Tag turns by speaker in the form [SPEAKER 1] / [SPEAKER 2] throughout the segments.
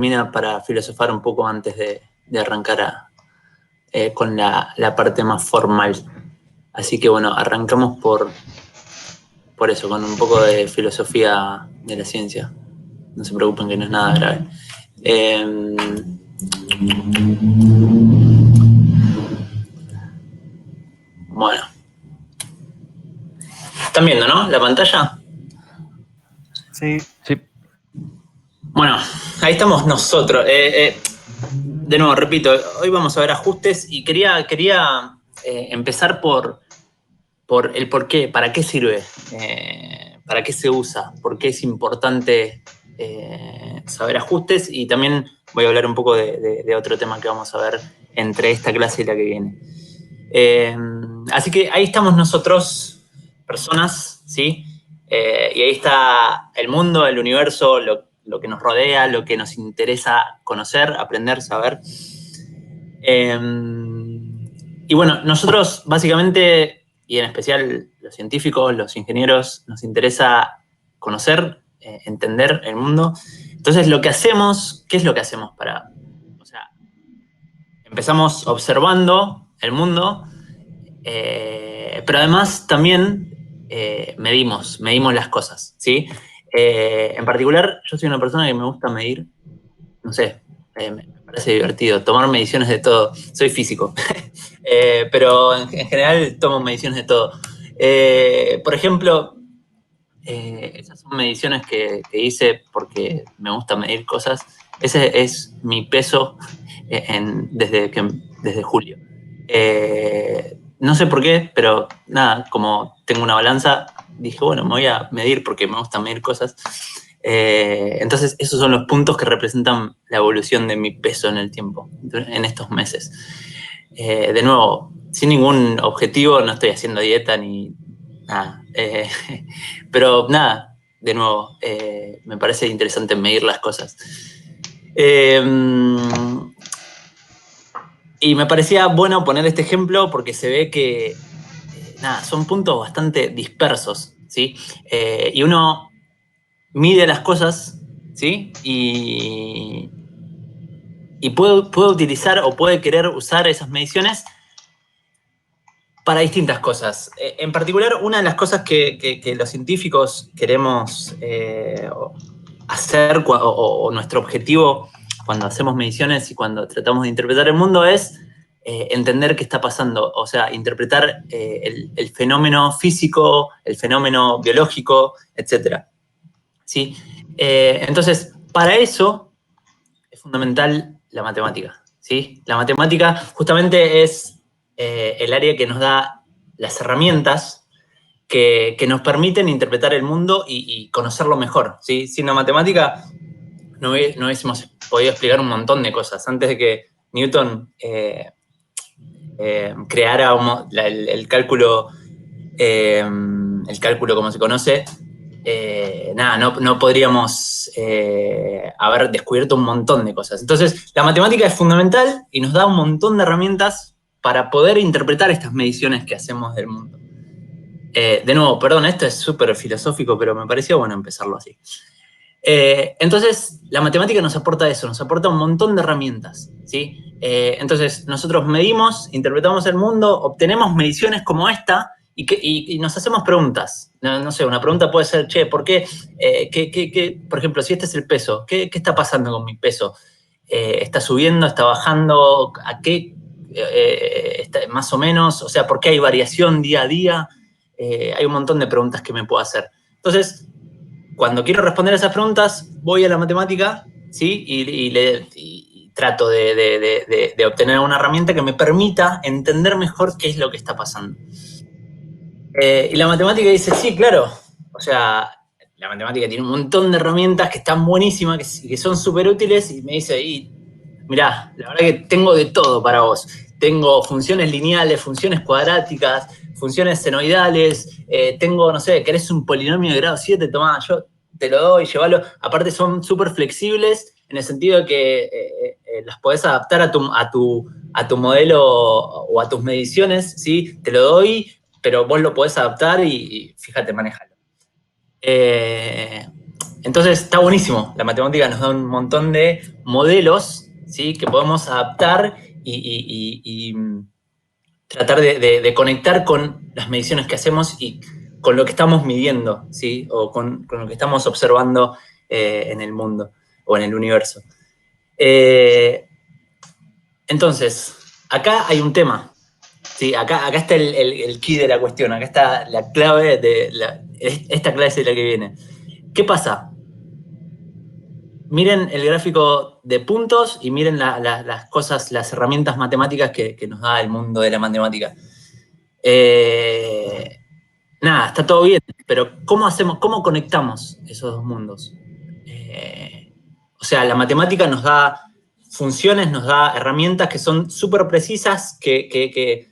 [SPEAKER 1] termina para filosofar un poco antes de arrancar con la parte más formal. Así que bueno, arrancamos por eso, con un poco de filosofía de la ciencia. No se preocupen que no es nada grave. Bueno. ¿Están viendo, no? ¿La pantalla?
[SPEAKER 2] Sí.
[SPEAKER 3] Sí.
[SPEAKER 1] Bueno, ahí estamos nosotros. De nuevo, repito, hoy vamos a ver ajustes y quería empezar por el por qué, para qué sirve, para qué se usa, por qué es importante saber ajustes, y también voy a hablar un poco de otro tema que vamos a ver entre esta clase y la que viene. Así que ahí estamos nosotros, personas, ¿sí? Y ahí está el mundo, el universo, lo que nos rodea, lo que nos interesa conocer, aprender, saber. Y bueno, nosotros básicamente, y en especial los científicos, los ingenieros, nos interesa conocer, entender el mundo. Entonces lo que hacemos, ¿qué es lo que hacemos para...? O sea, empezamos observando el mundo, pero además también medimos las cosas, ¿sí? En particular, yo soy una persona que me gusta medir, no sé, me parece divertido, tomar mediciones de todo. Soy físico, pero en general tomo mediciones de todo. Por ejemplo, esas son mediciones que hice porque me gusta medir cosas. Ese es mi peso desde julio. No sé por qué, pero nada, como tengo una balanza, dije, bueno, me voy a medir porque me gusta medir cosas. Entonces, esos son los puntos que representan la evolución de mi peso en el tiempo, en estos meses. De nuevo, sin ningún objetivo, no estoy haciendo dieta ni nada. Pero nada, de nuevo, me parece interesante medir las cosas. Y me parecía bueno poner este ejemplo porque se ve que nada, son puntos bastante dispersos, ¿sí? Y uno mide las cosas, ¿sí? Y puede utilizar o puede querer usar esas mediciones para distintas cosas. En particular, una de las cosas que los científicos queremos hacer, o nuestro objetivo cuando hacemos mediciones y cuando tratamos de interpretar el mundo, es entender qué está pasando, o sea, interpretar el fenómeno físico, el fenómeno biológico, etc. ¿Sí? Entonces, para eso es fundamental la matemática, ¿sí? La matemática justamente es el área que nos da las herramientas que nos permiten interpretar el mundo y conocerlo mejor, ¿sí? Sin la matemática no hubiésemos podido explicar un montón de cosas. Antes de que Newton creara el cálculo como se conoce, nada, no podríamos haber descubierto un montón de cosas. Entonces, la matemática es fundamental y nos da un montón de herramientas para poder interpretar estas mediciones que hacemos del mundo. De nuevo, perdón, esto es súper filosófico, pero me pareció bueno empezarlo así. Entonces, la matemática nos aporta eso, nos aporta un montón de herramientas, ¿sí? Entonces, nosotros medimos, interpretamos el mundo, obtenemos mediciones como esta y nos hacemos preguntas. No sé, una pregunta puede ser, che, ¿por qué? Por ejemplo, si este es el peso, ¿qué está pasando con mi peso? ¿Está subiendo? ¿Está bajando? ¿A qué? Más o menos, o sea, ¿por qué hay variación día a día? Hay un montón de preguntas que me puedo hacer. Entonces, cuando quiero responder a esas preguntas, voy a la matemática, ¿sí? Y trato de obtener una herramienta que me permita entender mejor qué es lo que está pasando. Y la matemática dice, sí, claro. O sea, la matemática tiene un montón de herramientas que están buenísimas, que son súper útiles, y me dice, mirá, la verdad que tengo de todo para vos. Tengo funciones lineales, funciones cuadráticas, funciones senoidales, tengo, no sé, querés un polinomio de grado 7, tomá, yo te lo doy, llévalo. Aparte son súper flexibles en el sentido de que las podés adaptar a tu modelo o a tus mediciones, ¿sí? Te lo doy, pero vos lo podés adaptar y fíjate, manéjalo. Entonces está buenísimo. La matemática nos da un montón de modelos, ¿sí? Que podemos adaptar y tratar de conectar con las mediciones que hacemos y con lo que estamos midiendo, ¿sí? O con lo que estamos observando en el mundo o en el universo. Entonces, acá hay un tema. Sí, acá está el key de la cuestión, acá está la clave esta clase de la que viene. ¿Qué pasa? Miren el gráfico de puntos y miren las cosas, las herramientas matemáticas que nos da el mundo de la matemática. Nada, está todo bien, pero ¿cómo conectamos esos dos mundos? O sea, la matemática nos da funciones, nos da herramientas que son súper precisas, que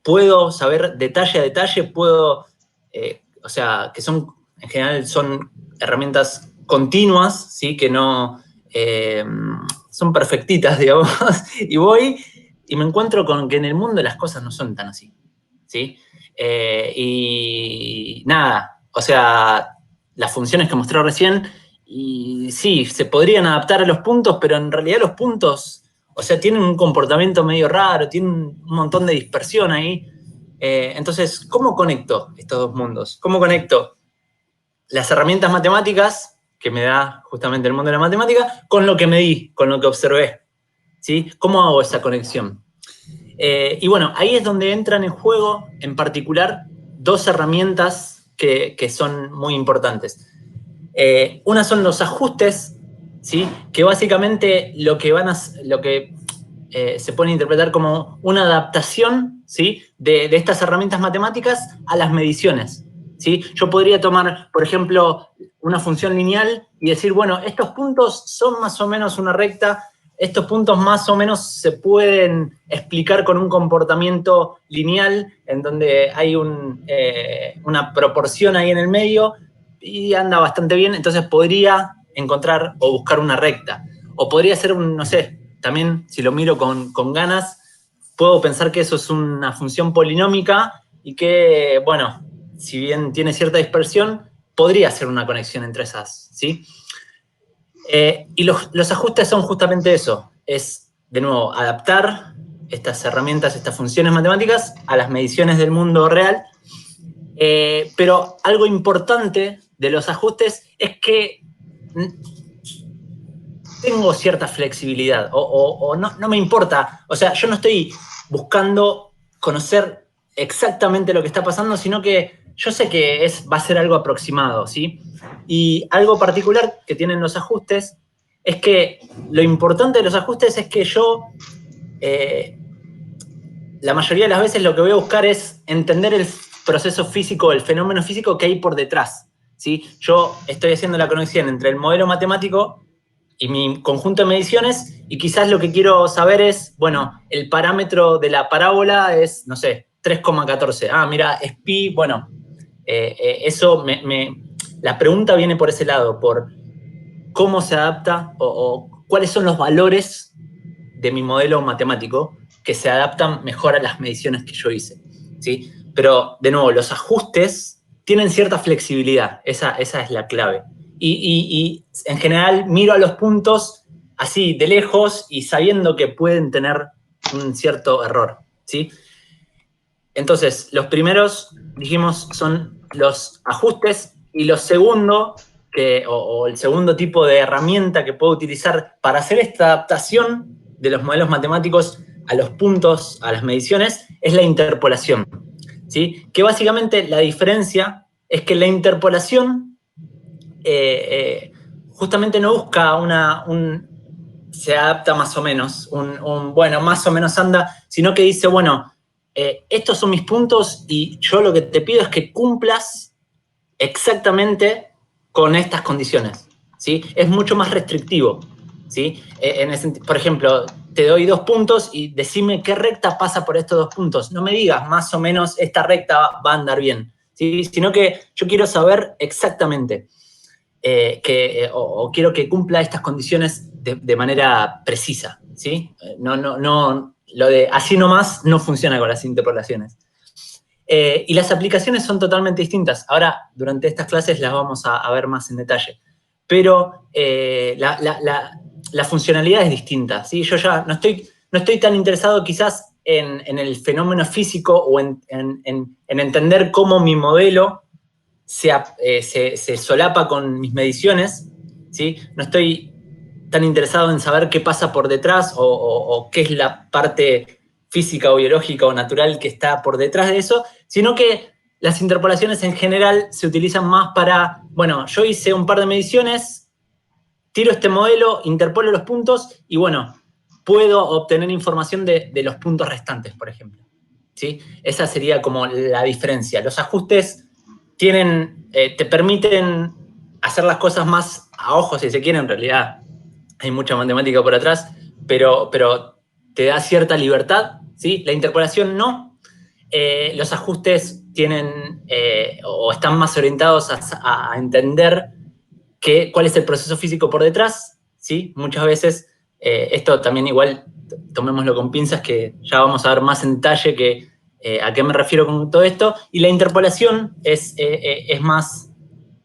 [SPEAKER 1] puedo saber detalle a detalle, o sea, que son, en general, son herramientas continuas, ¿sí? Que no son perfectitas, digamos, y voy y me encuentro con que en el mundo las cosas no son tan así, ¿sí? Y nada, o sea, las funciones que mostré recién, y sí, se podrían adaptar a los puntos, pero en realidad los puntos, o sea, tienen un comportamiento medio raro, tienen un montón de dispersión ahí. Entonces, ¿cómo conecto estos dos mundos? ¿Cómo conecto las herramientas matemáticas que me da justamente el mundo de la matemática con lo que medí, con lo que observé? ¿Sí? ¿Cómo hago esa conexión? Y bueno, ahí es donde entran en juego, en particular, dos herramientas que son muy importantes. Una son los ajustes, ¿sí? Que básicamente lo que se puede interpretar como una adaptación, ¿sí? De estas herramientas matemáticas a las mediciones, ¿sí? Yo podría tomar, por ejemplo, una función lineal y decir, bueno, estos puntos son más o menos una recta, estos puntos más o menos se pueden explicar con un comportamiento lineal en donde hay una proporción ahí en el medio y anda bastante bien, entonces podría encontrar o buscar una recta. O podría ser no sé, también si lo miro con ganas, puedo pensar que eso es una función polinómica y que, bueno, si bien tiene cierta dispersión, podría ser una conexión entre esas, ¿sí? Y los ajustes son justamente eso, es, de nuevo, adaptar estas herramientas, estas funciones matemáticas a las mediciones del mundo real. Pero algo importante de los ajustes es que tengo cierta flexibilidad o no me importa. O sea, yo no estoy buscando conocer exactamente lo que está pasando, sino que yo sé que va a ser algo aproximado, ¿sí? Y algo particular que tienen los ajustes es que lo importante de los ajustes es que yo, la mayoría de las veces lo que voy a buscar es entender el proceso físico, el fenómeno físico que hay por detrás, ¿sí? Yo estoy haciendo la conexión entre el modelo matemático y mi conjunto de mediciones, y quizás lo que quiero saber es, bueno, el parámetro de la parábola es, no sé, 3,14. Ah, mira, es pi, bueno, eso la pregunta viene por ese lado, por cómo se adapta o cuáles son los valores de mi modelo matemático que se adaptan mejor a las mediciones que yo hice, ¿sí? Pero, de nuevo, los ajustes tienen cierta flexibilidad, esa es la clave. Y en general miro a los puntos así, de lejos, y sabiendo que pueden tener un cierto error, ¿sí? Entonces, los primeros, dijimos, son los ajustes, y lo segundo, o el segundo tipo de herramienta que puedo utilizar para hacer esta adaptación de los modelos matemáticos a los puntos, a las mediciones, es la interpolación, ¿sí? Que básicamente la diferencia es que la interpolación justamente no busca se adapta más o menos, bueno, más o menos anda, sino que dice, bueno, estos son mis puntos y yo lo que te pido es que cumplas exactamente con estas condiciones, ¿sí? Es mucho más restrictivo, ¿sí? Por ejemplo, te doy 2 puntos y decime qué recta pasa por estos 2 puntos. No me digas más o menos esta recta va a andar bien, ¿sí? Sino que yo quiero saber exactamente o quiero que cumpla estas condiciones de manera precisa, ¿sí? No, lo de así nomás no funciona con las interpolaciones. Y las aplicaciones son totalmente distintas. Ahora, durante estas clases las vamos a ver más en detalle. pero la funcionalidad es distinta, ¿sí? Yo ya no estoy tan interesado quizás en el fenómeno físico o en entender cómo mi modelo se solapa con mis mediciones, ¿sí? No estoy tan interesado en saber qué pasa por detrás o qué es la parte física o biológica o natural que está por detrás de eso, sino que las interpolaciones en general se utilizan más para, bueno, yo hice un par de mediciones, tiro este modelo, interpolo los puntos y, bueno, puedo obtener información de los puntos restantes, por ejemplo, ¿sí? Esa sería como la diferencia. Los ajustes te permiten hacer las cosas más a ojo, si se quiere. En realidad hay mucha matemática por atrás, pero te da cierta libertad, ¿sí? La interpolación no. Los ajustes tienen o están más orientados a entender cuál es el proceso físico por detrás, ¿sí? Muchas veces, esto también igual, tomémoslo con pinzas, que ya vamos a ver más en detalle a qué me refiero con todo esto, y la interpolación es más,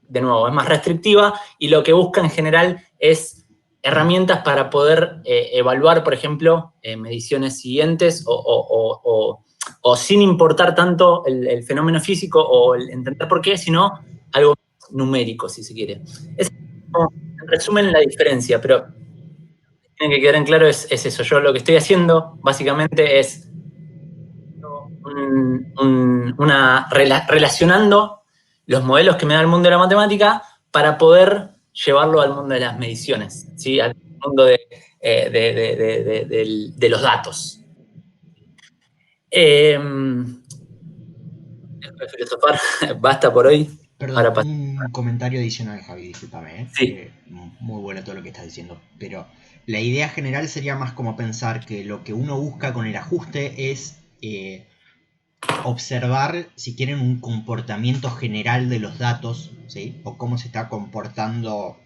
[SPEAKER 1] de nuevo, es más restrictiva, y lo que busca en general es herramientas para poder evaluar, por ejemplo, mediciones siguientes o sin importar tanto el fenómeno físico o el entender por qué, sino algo numérico, si se quiere. Es como, en resumen, la diferencia, pero tiene que quedar en claro es eso. Yo lo que estoy haciendo, básicamente, es relacionando los modelos que me da el mundo de la matemática para poder llevarlo al mundo de las mediciones, ¿sí? Al mundo de los datos. Filosofar, basta por hoy.
[SPEAKER 3] Perdón, un comentario adicional, Javi, discúlpame, ¿eh?
[SPEAKER 1] Sí.
[SPEAKER 3] Muy bueno todo lo que estás diciendo, pero la idea general sería más como pensar que lo que uno busca con el ajuste es observar, si quieren, un comportamiento general de los datos, ¿sí? O cómo se está comportando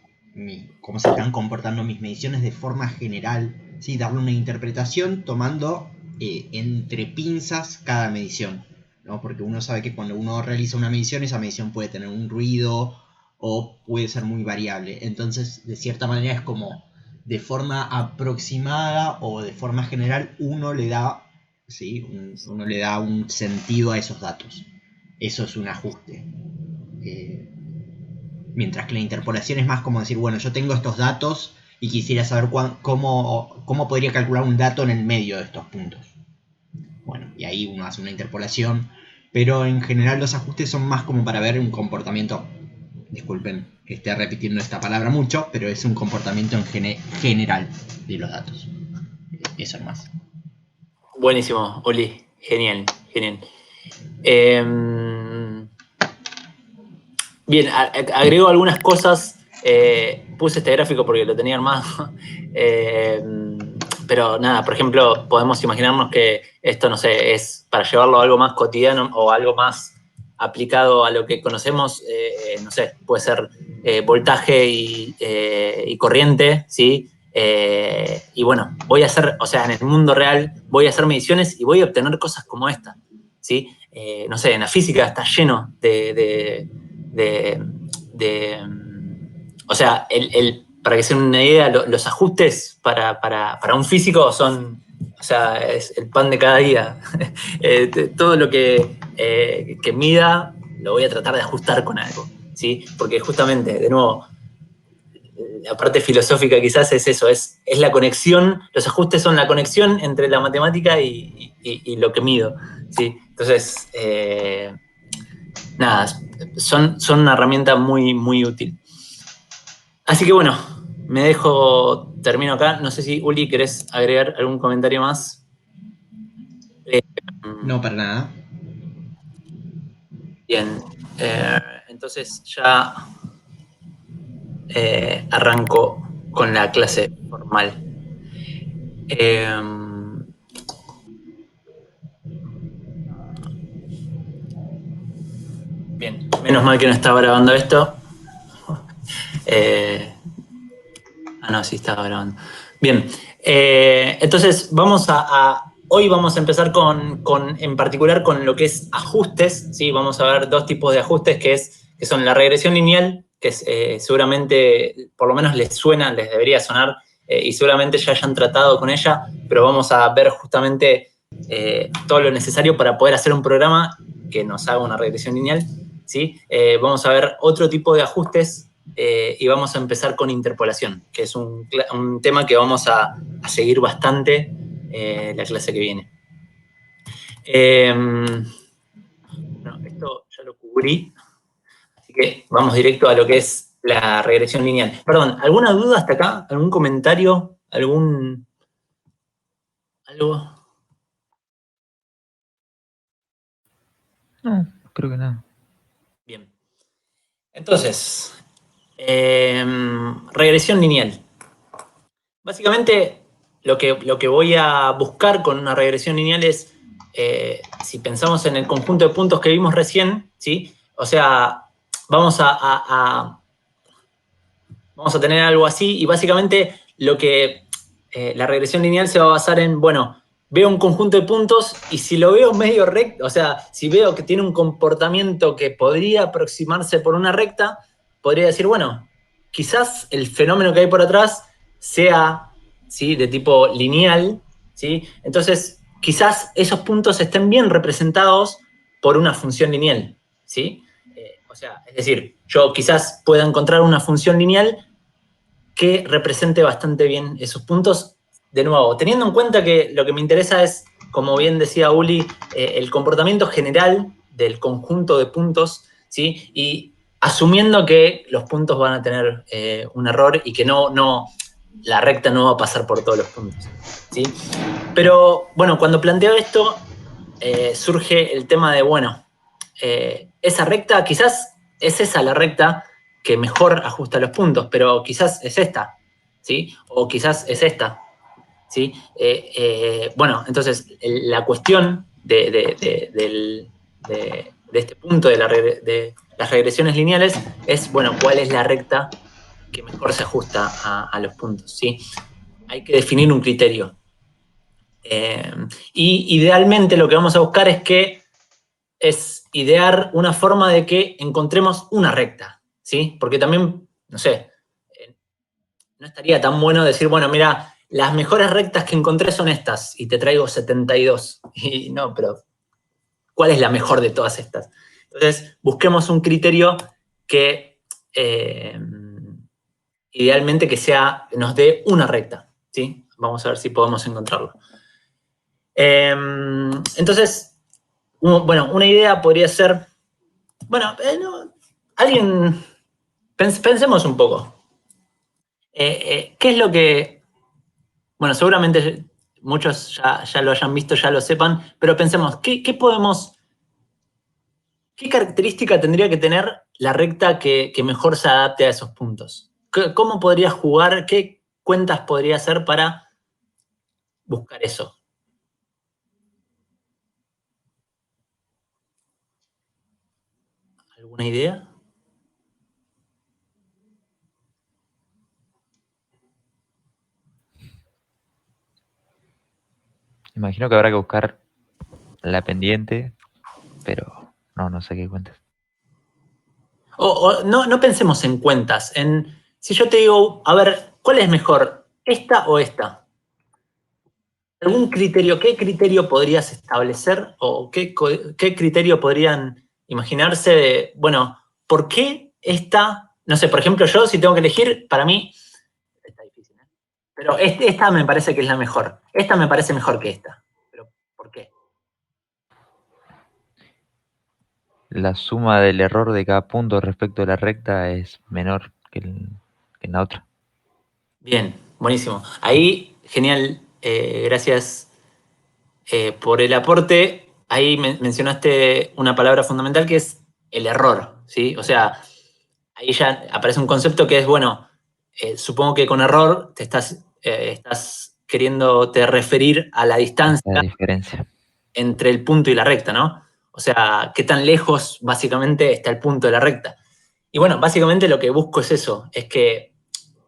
[SPEAKER 3] cómo se están comportando mis mediciones de forma general, ¿sí? Darle una interpretación tomando entre pinzas cada medición, ¿no? Porque uno sabe que cuando uno realiza una medición, esa medición puede tener un ruido o puede ser muy variable. Entonces, de cierta manera es como de forma aproximada o de forma general uno le da, ¿sí? Uno le da un sentido a esos datos. Eso es un ajuste. Mientras que la interpolación es más como decir, bueno, yo tengo estos datos y quisiera saber cómo podría calcular un dato en el medio de estos puntos. Bueno, y ahí uno hace una interpolación, pero en general los ajustes son más como para ver un comportamiento. Disculpen que esté repitiendo esta palabra mucho, pero es un comportamiento en general de los datos. Eso es más.
[SPEAKER 1] Buenísimo, Uli. Genial, genial. Bien, agrego algunas cosas. Puse este gráfico porque lo tenía armado. Pero nada, por ejemplo, podemos imaginarnos que esto, no sé, es para llevarlo a algo más cotidiano o algo más aplicado a lo que conocemos, no sé, puede ser voltaje y corriente, ¿sí? Y bueno, voy a hacer, o sea, en el mundo real voy a hacer mediciones y voy a obtener cosas como esta, ¿sí? No sé, en la física está lleno o sea, para que se den una idea, los ajustes para un físico son, o sea, es el pan de cada día. Todo lo que mida lo voy a tratar de ajustar con algo, ¿sí? Porque justamente, de nuevo, la parte filosófica quizás es eso, es la conexión, los ajustes son la conexión entre la matemática y lo que mido, ¿sí? Entonces, nada, son una herramienta muy, muy útil. Así que bueno, termino acá. No sé si, Uli, ¿querés agregar algún comentario más?
[SPEAKER 3] No, para nada.
[SPEAKER 1] Bien, entonces ya arranco con la clase formal. Bien, menos mal que no estaba grabando esto. No, sí estaba grabando. Bien, entonces hoy vamos a empezar en particular con lo que es ajustes, ¿sí? Vamos a ver dos tipos de ajustes que son la regresión lineal que seguramente, por lo menos les suena, les debería sonar, y seguramente ya hayan tratado con ella, pero vamos a ver justamente todo lo necesario para poder hacer un programa que nos haga una regresión lineal, ¿sí? Vamos a ver otro tipo de ajustes y vamos a empezar con interpolación, que es un tema que vamos a seguir bastante la clase que viene. Bueno, esto ya lo cubrí, así que vamos directo a lo que es la regresión lineal. Perdón, ¿alguna duda hasta acá? ¿Algún comentario? ¿Algo?
[SPEAKER 4] No, creo que nada.
[SPEAKER 1] Bien. Entonces, regresión lineal. Básicamente, lo que voy a buscar con una regresión lineal es, si pensamos en el conjunto de puntos que vimos recién, ¿sí? O sea, vamos a tener algo así y básicamente la regresión lineal se va a basar en, bueno, veo un conjunto de puntos y si lo veo medio recto, o sea, si veo que tiene un comportamiento que podría aproximarse por una recta, podría decir, bueno, quizás el fenómeno que hay por atrás sea, ¿sí?, de tipo lineal, ¿sí? Entonces, quizás esos puntos estén bien representados por una función lineal, ¿sí? O sea, es decir, yo quizás pueda encontrar una función lineal que represente bastante bien esos puntos. De nuevo, teniendo en cuenta que lo que me interesa es, como bien decía Uli, el comportamiento general del conjunto de puntos, ¿sí? Y asumiendo que los puntos van a tener un error y que la recta no va a pasar por todos los puntos, ¿sí? Pero, bueno, cuando planteo esto, surge el tema de, bueno, esa recta, quizás es esa la recta que mejor ajusta los puntos, pero quizás es esta, ¿sí? O quizás es esta, ¿sí? Bueno, entonces la cuestión de este punto de las regresiones lineales es, bueno, ¿cuál es la recta que mejor se ajusta a los puntos, ¿sí? Hay que definir un criterio. Y idealmente lo que vamos a buscar es idear una forma de que encontremos una recta, ¿sí? Porque también, no sé, no estaría tan bueno decir, bueno, mira, las mejores rectas que encontré son estas y te traigo 72. Y no, pero ¿cuál es la mejor de todas estas? Entonces, busquemos un criterio que idealmente nos dé una recta, ¿sí? Vamos a ver si podemos encontrarlo. Entonces, bueno, una idea podría ser, bueno, pensemos un poco. ¿Qué es lo que, bueno, seguramente muchos ya lo hayan visto, ya lo sepan, pero pensemos, ¿qué característica tendría que tener la recta que mejor se adapte a esos puntos? ¿Cómo podría jugar? ¿Qué cuentas podría hacer para buscar eso? ¿Alguna idea?
[SPEAKER 4] Imagino que habrá que buscar la pendiente, pero no sé qué cuentas.
[SPEAKER 1] No pensemos en cuentas. Si yo te digo, a ver, ¿cuál es mejor? ¿Esta o esta? ¿Algún criterio? ¿Qué criterio podrías establecer? ¿O qué criterio podrían imaginarse de, bueno, ¿por qué esta? No sé, por ejemplo, yo si tengo que elegir, para mí, está difícil, ¿eh? Pero esta me parece que es la mejor. Esta me parece mejor que esta. ¿Pero por qué?
[SPEAKER 4] La suma del error de cada punto respecto a la recta es menor que en la otra.
[SPEAKER 1] Bien, buenísimo. Ahí, genial. Gracias por el aporte. Ahí mencionaste una palabra fundamental que es el error, ¿sí? O sea, ahí ya aparece un concepto que es, bueno, supongo que con error estás queriéndote referir a la distancia
[SPEAKER 4] La diferencia.
[SPEAKER 1] entre el punto y la recta, ¿no? O sea, qué tan lejos básicamente está el punto de la recta. Y bueno, básicamente lo que busco es eso, es que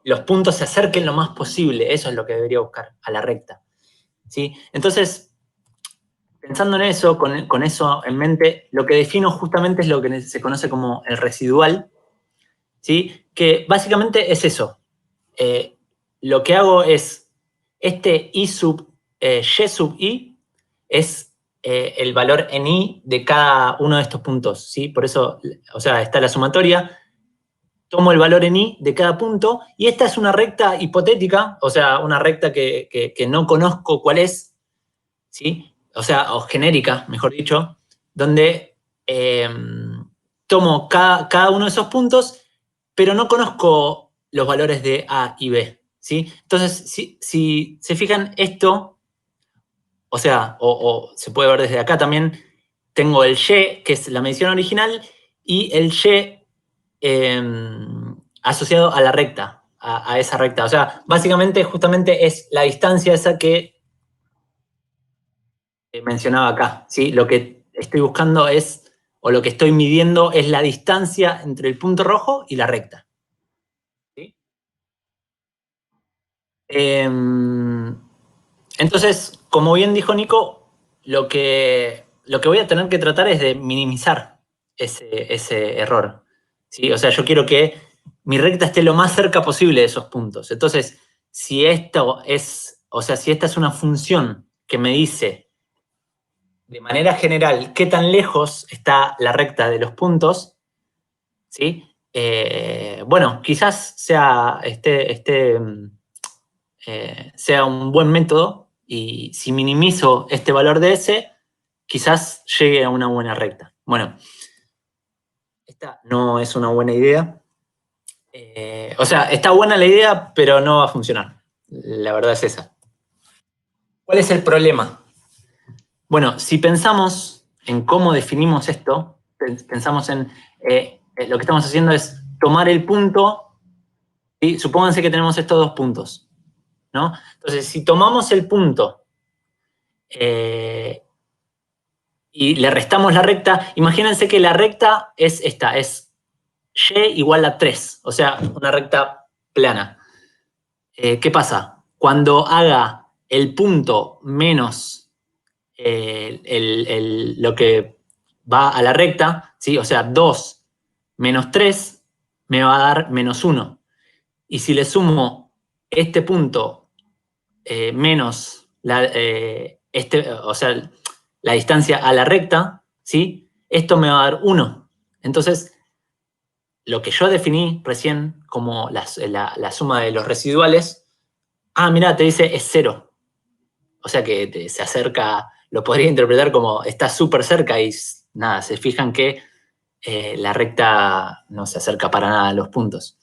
[SPEAKER 1] los puntos se acerquen lo más posible, eso es lo que debería buscar, a la recta, ¿sí? Entonces, pensando en eso, con eso en mente, lo que defino justamente es lo que se conoce como el residual, ¿sí? Que básicamente es eso. Lo que hago es, este y sub y es el valor en i de cada uno de estos puntos, ¿sí? Por eso, o sea, está la sumatoria, tomo el valor en i de cada punto, y esta es una recta hipotética, o sea, una recta que no conozco cuál es, ¿sí? O sea, o genérica, mejor dicho, donde tomo cada uno de esos puntos, pero no conozco los valores de A y B, ¿sí? Entonces, si se fijan, esto, o sea, o se puede ver desde acá también, tengo el y, que es la medición original, y el y asociado a la recta, a esa recta. O sea, básicamente, justamente es la distancia esa que mencionaba acá, ¿sí? Lo que estoy buscando es, o lo que estoy midiendo es la distancia entre el punto rojo y la recta. ¿Sí? Entonces, como bien dijo Nico, lo que voy a tener que tratar es de minimizar ese error. ¿Sí? O sea, yo quiero que mi recta esté lo más cerca posible de esos puntos. Entonces, si esto es, o sea, si esta es una función que me dice de manera general qué tan lejos está la recta de los puntos, ¿sí? Bueno, quizás sea un buen método, y si minimizo este valor de S, quizás llegue a una buena recta. Bueno, esta no es una buena idea. O sea, está buena la idea, pero no va a funcionar. La verdad es esa. ¿Cuál es el problema? Bueno, si pensamos en cómo definimos esto, pensamos en lo que estamos haciendo es tomar el punto, ¿sí? Supónganse que tenemos estos dos puntos, ¿no? Entonces, si tomamos el punto y le restamos la recta, imagínense que la recta es esta, es y igual a 3, o sea, una recta plana. ¿Qué pasa? Cuando haga el punto menos lo que va a la recta, ¿sí? O sea, 2 menos 3 me va a dar menos 1. Y si le sumo este punto menos o sea, la distancia a la recta, ¿sí? Esto me va a dar 1. Entonces, lo que yo definí recién como la suma de los residuales, mirá, te dice es 0. O sea que se acerca, lo podría interpretar como está súper cerca, y nada, se fijan que la recta no se acerca para nada a los puntos.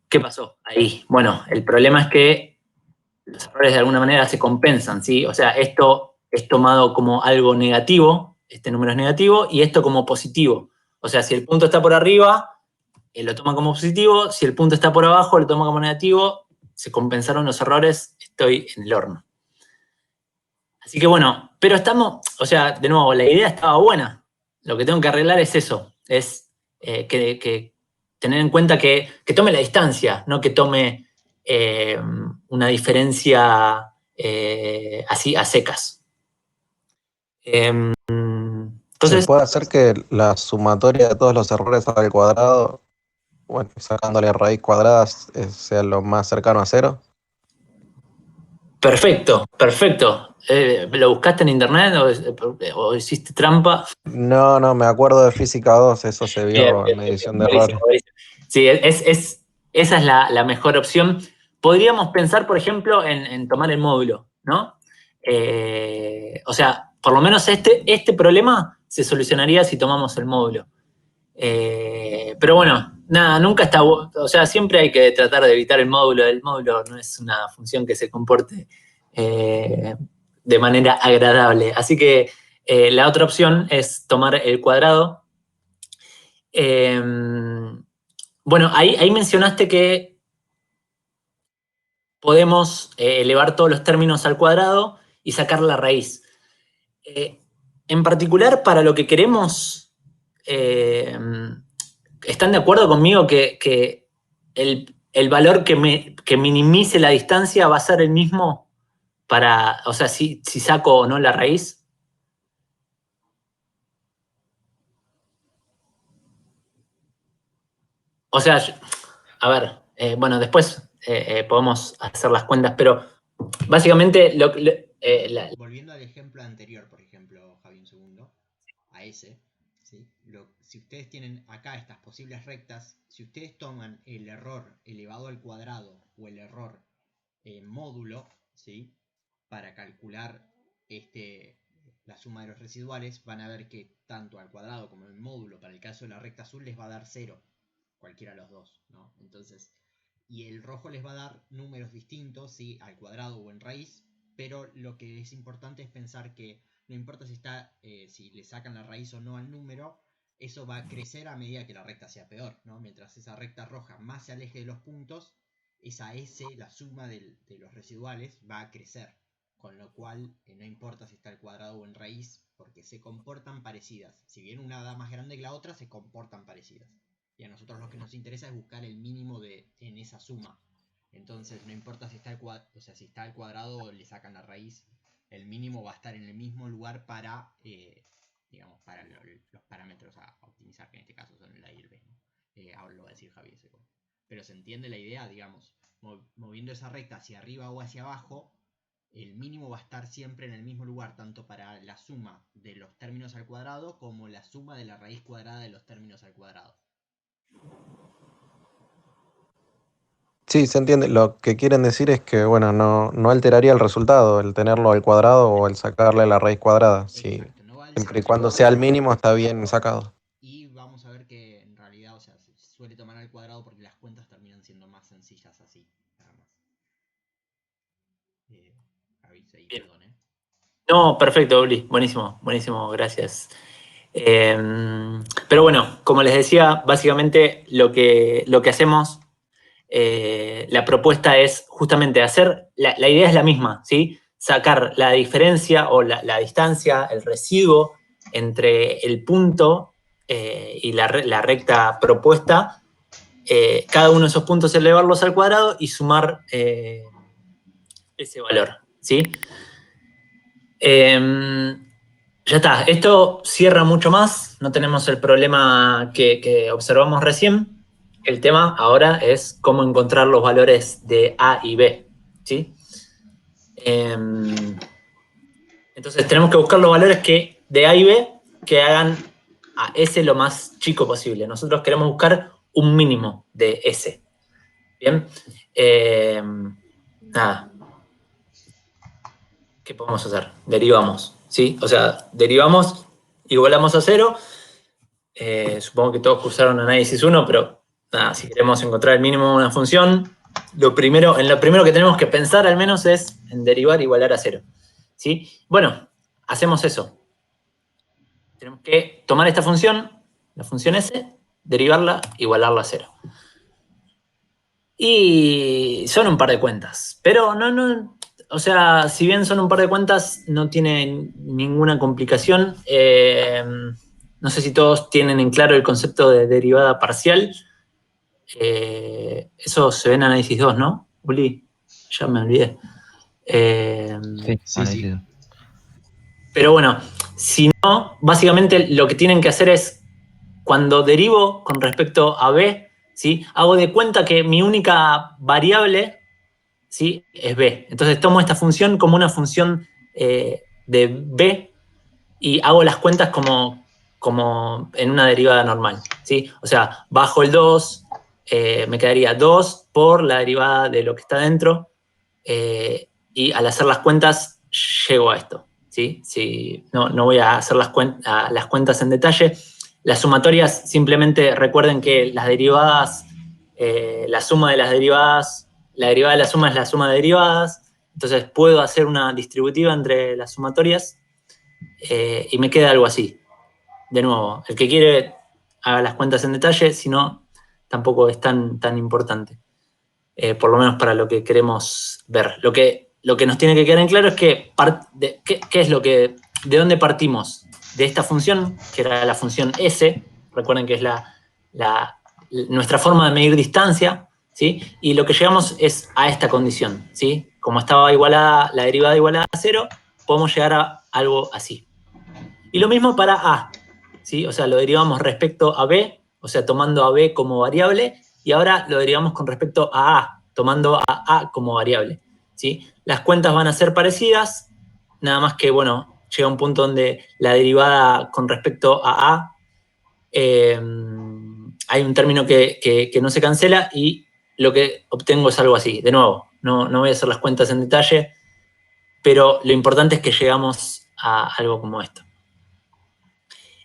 [SPEAKER 1] ¿Qué pasó ahí? Bueno, el problema es que los errores de alguna manera se compensan, ¿sí? O sea, esto es tomado como algo negativo, este número es negativo, y esto como positivo. O sea, si el punto está por arriba, lo toma como positivo; si el punto está por abajo, lo toma como negativo. Se compensaron los errores, estoy en el horno. Así que bueno, pero estamos, o sea, de nuevo, la idea estaba buena. Lo que tengo que arreglar es eso, es que tener en cuenta que tome la distancia, no que tome una diferencia así a secas.
[SPEAKER 5] ¿Se
[SPEAKER 1] Entonces,
[SPEAKER 5] puede hacer que la sumatoria de todos los errores al cuadrado, bueno, sacándole raíz cuadrada, sea lo más cercano a cero?
[SPEAKER 1] perfecto, perfecto. ¿Lo buscaste en internet o hiciste trampa?
[SPEAKER 5] No, me acuerdo de física 2, eso se
[SPEAKER 1] Bien,
[SPEAKER 5] vio en
[SPEAKER 1] bien,
[SPEAKER 5] medición de
[SPEAKER 1] buenísimo,
[SPEAKER 5] errores.
[SPEAKER 1] buenísimo. Sí, esa es la mejor opción. Podríamos pensar, por ejemplo, en tomar el módulo, ¿no? O sea, por lo menos este problema se solucionaría si tomamos el módulo. Pero bueno, nada, nunca está, o sea, siempre hay que tratar de evitar el módulo. El módulo no es una función que se comporte de manera agradable. Así que la otra opción es tomar el cuadrado. Bueno, ahí mencionaste que podemos elevar todos los términos al cuadrado y sacar la raíz. En particular, para lo que queremos, ¿están de acuerdo conmigo que el valor que minimice la distancia va a ser el mismo para, o sea, si saco o no la raíz? O sea, a ver, bueno, después podemos hacer las cuentas, pero básicamente
[SPEAKER 3] Volviendo al ejemplo anterior, por ejemplo, Javi, un segundo, a ese, ¿sí? Si ustedes tienen acá estas posibles rectas, si ustedes toman el error elevado al cuadrado o el error módulo, ¿sí? Para calcular la suma de los residuales, van a ver que tanto al cuadrado como el módulo, para el caso de la recta azul, les va a dar 0, cualquiera de los dos, ¿no? Entonces, y el rojo les va a dar números distintos, ¿sí? Al cuadrado o en raíz, pero lo que es importante es pensar que no importa si le sacan la raíz o no al número, eso va a crecer a medida que la recta sea peor, ¿no? Mientras esa recta roja más se aleje de los puntos, esa S, la suma de los residuales, va a crecer. Con lo cual, no importa si está al cuadrado o en raíz, porque se comportan parecidas. Si bien una da más grande que la otra, se comportan parecidas. Y a nosotros lo que nos interesa es buscar el mínimo en esa suma. Entonces, no importa si está al cuadrado o le sacan la raíz, el mínimo va a estar en el mismo lugar para, digamos, para los parámetros a optimizar, que en este caso son el A y el B, ¿no? Ahora lo va a decir Javier. Pero se entiende la idea, digamos, moviendo esa recta hacia arriba o hacia abajo, el mínimo va a estar siempre en el mismo lugar, tanto para la suma de los términos al cuadrado como la suma de la raíz cuadrada de los términos al cuadrado.
[SPEAKER 5] Sí, se entiende. Lo que quieren decir es que, bueno, no alteraría el resultado, el tenerlo al cuadrado o el sacarle la raíz cuadrada. Sí,
[SPEAKER 3] Exacto, no va a
[SPEAKER 5] siempre y
[SPEAKER 3] alterar
[SPEAKER 5] cuando
[SPEAKER 3] nada.
[SPEAKER 5] sea el mínimo está bien sacado.
[SPEAKER 3] Y vamos a ver que en realidad, se suele tomar al cuadrado porque las cuentas terminan siendo más sencillas así, nada más. Avisa ahí, perdón,
[SPEAKER 1] No, perfecto, Uli. Buenísimo, buenísimo, gracias. Pero bueno, como les decía, básicamente lo que hacemos, la propuesta es justamente hacer, la idea es la misma, ¿sí? Sacar la diferencia o la distancia, el residuo entre el punto y la recta propuesta. Cada uno de esos puntos elevarlos al cuadrado y sumar ese valor, ¿sí? Ya está, esto cierra mucho más, no tenemos el problema que observamos recién. El tema ahora es cómo encontrar los valores de A y B, ¿sí? Entonces tenemos que buscar los valores de A y B que hagan a S lo más chico posible. Nosotros queremos buscar un mínimo de S. ¿Bien? Nada. ¿Qué podemos hacer? Derivamos, ¿sí? O sea, derivamos, igualamos a 0. Supongo que todos cursaron análisis 1, pero nada, si queremos encontrar el mínimo de una función, lo primero que tenemos que pensar al menos es en derivar igualar a 0. ¿Sí? Bueno, hacemos eso. Tenemos que tomar esta función, la función S, derivarla, igualarla a 0. Y son un par de cuentas, pero o sea, si bien son un par de cuentas, no tiene ninguna complicación. No sé si todos tienen en claro el concepto de derivada parcial. Eso se ve en análisis 2, ¿no? Uli, ya me olvidé.
[SPEAKER 3] Sí.
[SPEAKER 1] Pero bueno, si no, básicamente lo que tienen que hacer es, cuando derivo con respecto a B, ¿sí? Hago de cuenta que mi única variable, ¿sí? Es B. Entonces tomo esta función como una función de B y hago las cuentas como en una derivada normal, ¿sí? O sea, bajo el 2, me quedaría 2 por la derivada de lo que está dentro, y al hacer las cuentas llego a esto, ¿sí? No voy a hacer las cuentas en detalle. Las sumatorias, simplemente recuerden que las derivadas, la suma de las derivadas, la derivada de la suma es la suma de derivadas, entonces puedo hacer una distributiva entre las sumatorias y me queda algo así. De nuevo, el que quiere haga las cuentas en detalle, si no, tampoco es tan importante. Por lo menos para lo que queremos ver. Lo que nos tiene que quedar en claro es ¿qué es de dónde partimos? De esta función, que era la función S, recuerden que es nuestra forma de medir distancia, ¿sí? Y lo que llegamos es a esta condición, ¿sí? Como estaba igualada, la derivada igualada a 0, podemos llegar a algo así. Y lo mismo para A, ¿sí? O sea, lo derivamos respecto a B, o sea, tomando a B como variable, y ahora lo derivamos con respecto a A, tomando a A como variable, ¿sí? Las cuentas van a ser parecidas, nada más que, bueno, llega un punto donde la derivada con respecto a A, hay un término que no se cancela y lo que obtengo es algo así. De nuevo, no voy a hacer las cuentas en detalle, pero lo importante es que llegamos a algo como esto.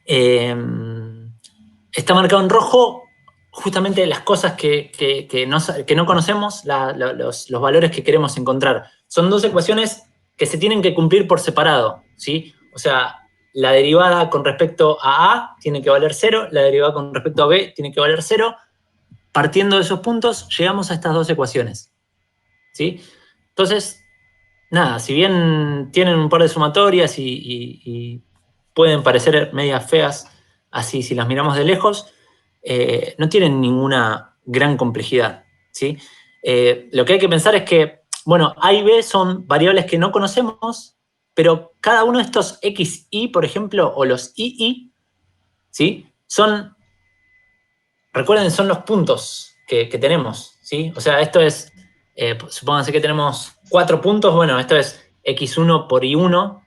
[SPEAKER 1] Está marcado en rojo justamente las cosas que no conocemos, los valores que queremos encontrar. Son dos ecuaciones que se tienen que cumplir por separado, ¿sí? O sea, la derivada con respecto a A tiene que valer 0, la derivada con respecto a B tiene que valer 0. Partiendo de esos puntos, llegamos a estas dos ecuaciones, ¿sí? Entonces, nada, si bien tienen un par de sumatorias y pueden parecer medias feas, así si las miramos de lejos, no tienen ninguna gran complejidad, ¿sí? Lo que hay que pensar es que, bueno, A y B son variables que no conocemos, pero cada uno de estos x, y, por ejemplo, o los y, ¿sí? Recuerden, son los puntos que tenemos, ¿sí? O sea, esto es, supónganse que tenemos 4 puntos, bueno, esto es x1 por y1,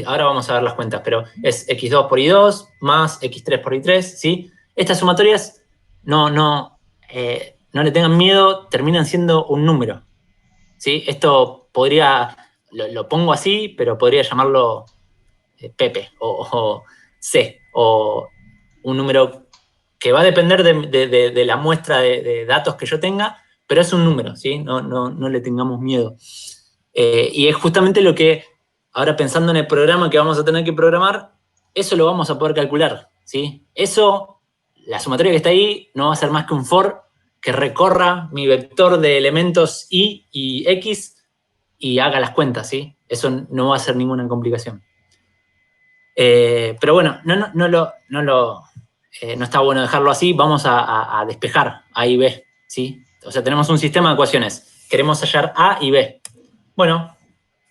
[SPEAKER 1] ahora vamos a ver las cuentas, pero es x2 por y2 más x3 por y3, ¿sí? Estas sumatorias no le tengan miedo, terminan siendo un número, ¿sí? Esto podría, lo pongo así, pero podría llamarlo Pepe o C, o un número que va a depender de la muestra de datos que yo tenga, pero es un número, ¿sí? No le tengamos miedo. Y es justamente lo que, ahora pensando en el programa que vamos a tener que programar, eso lo vamos a poder calcular, ¿sí? Eso, la sumatoria que está ahí, no va a ser más que un for que recorra mi vector de elementos y x y haga las cuentas, ¿sí? Eso no va a ser ninguna complicación. Pero bueno, no está bueno dejarlo así, vamos a despejar A y B, ¿sí? O sea, tenemos un sistema de ecuaciones, queremos hallar A y B. Bueno,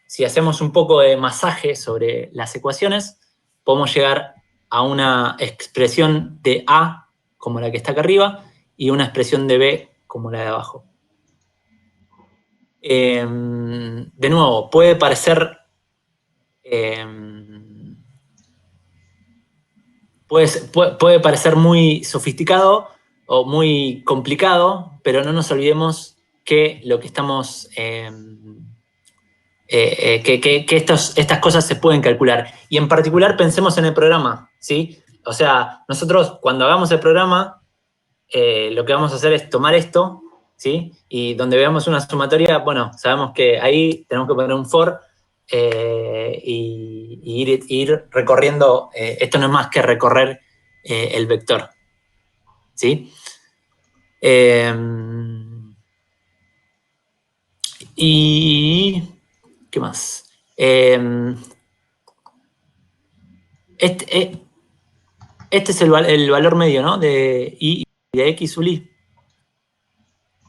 [SPEAKER 1] si hacemos un poco de masaje sobre las ecuaciones, podemos llegar a una expresión de A, como la que está acá arriba, y una expresión de B, como la de abajo. De nuevo, puede parecer... puede parecer muy sofisticado o muy complicado, pero no nos olvidemos que lo que estamos... estas cosas se pueden calcular. Y en particular pensemos en el programa, ¿sí? O sea, nosotros cuando hagamos el programa, lo que vamos a hacer es tomar esto, ¿sí? Y donde veamos una sumatoria, bueno, sabemos que ahí tenemos que poner un for y ir recorriendo. Esto no es más que recorrer el vector, ¿sí? Y... ¿qué más? Este es el valor medio, ¿no? De y de x sub i.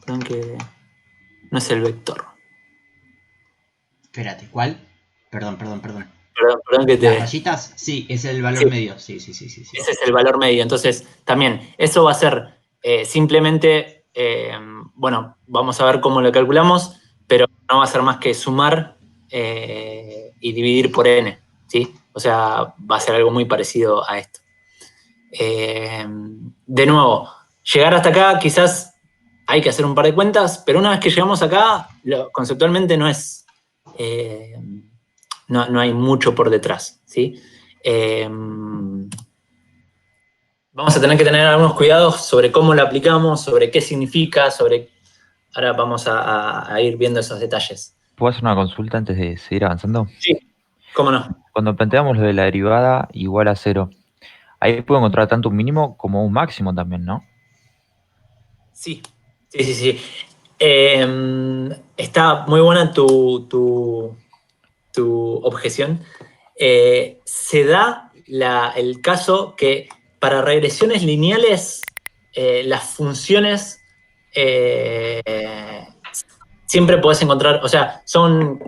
[SPEAKER 1] Perdón que no es el vector.
[SPEAKER 3] Espérate, ¿cuál? Perdón.
[SPEAKER 1] Perdón que
[SPEAKER 3] ¿Las rayitas? Sí, es el valor medio. Sí.
[SPEAKER 1] Ese es el valor medio. Entonces, también, eso va a ser simplemente, bueno, vamos a ver cómo lo calculamos, pero no va a ser más que sumar y dividir por n, ¿sí? O sea, va a ser algo muy parecido a esto. De nuevo, llegar hasta acá quizás hay que hacer un par de cuentas, pero una vez que llegamos acá, conceptualmente no es... no hay mucho por detrás, ¿sí? Vamos a tener que tener algunos cuidados sobre cómo lo aplicamos, sobre qué significa, ahora vamos a ir viendo esos detalles.
[SPEAKER 4] ¿Puedo hacer una consulta antes de seguir avanzando?
[SPEAKER 1] Sí, cómo no.
[SPEAKER 4] Cuando planteamos lo de la derivada igual a 0, ahí puedo encontrar tanto un mínimo como un máximo también, ¿no?
[SPEAKER 1] Sí. Está muy buena tu objeción. Se da el caso que para regresiones lineales las funciones siempre podés encontrar, o sea, son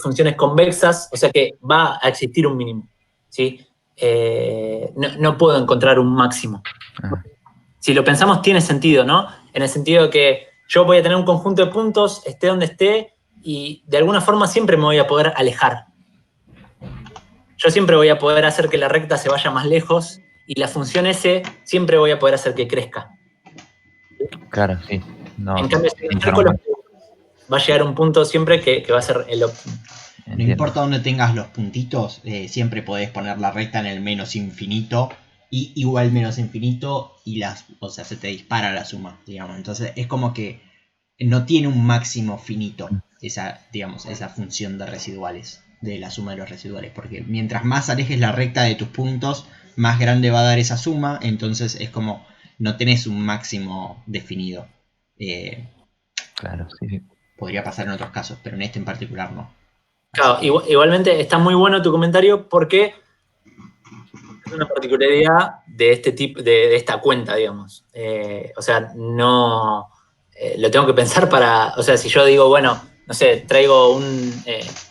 [SPEAKER 1] funciones convexas, o sea que va a existir un mínimo, ¿sí? No puedo encontrar un máximo.
[SPEAKER 4] Ah.
[SPEAKER 1] si lo pensamos, tiene sentido, ¿no? En el sentido de que yo voy a tener un conjunto de puntos, esté donde esté, y de alguna forma siempre me voy a poder alejar. Yo siempre voy a poder hacer que la recta se vaya más lejos, y la función S siempre voy a poder hacer que crezca.
[SPEAKER 4] Claro, sí. No,
[SPEAKER 1] En cambio, si en el
[SPEAKER 4] funciona
[SPEAKER 1] cálculo
[SPEAKER 4] mal.
[SPEAKER 1] va a llegar un punto siempre que va a ser el óptimo.
[SPEAKER 3] No
[SPEAKER 4] Entiendo.
[SPEAKER 3] importa dónde tengas los puntitos, siempre podés poner la recta en el menos infinito y igual menos infinito y o sea, se te dispara la suma, digamos. Entonces es como que no tiene un máximo finito esa, digamos, esa función de residuales, de la suma de los residuales, porque mientras más alejes la recta de tus puntos, más grande va a dar esa suma, entonces es como no tenés un máximo definido.
[SPEAKER 4] Claro, sí, sí.
[SPEAKER 3] Podría pasar en otros casos, pero en este en particular no.
[SPEAKER 1] Claro, igualmente está muy bueno tu comentario porque es una particularidad de este tipo, de esta cuenta, digamos. O sea, no lo tengo que pensar para. O sea, si yo digo, bueno, no sé, traigo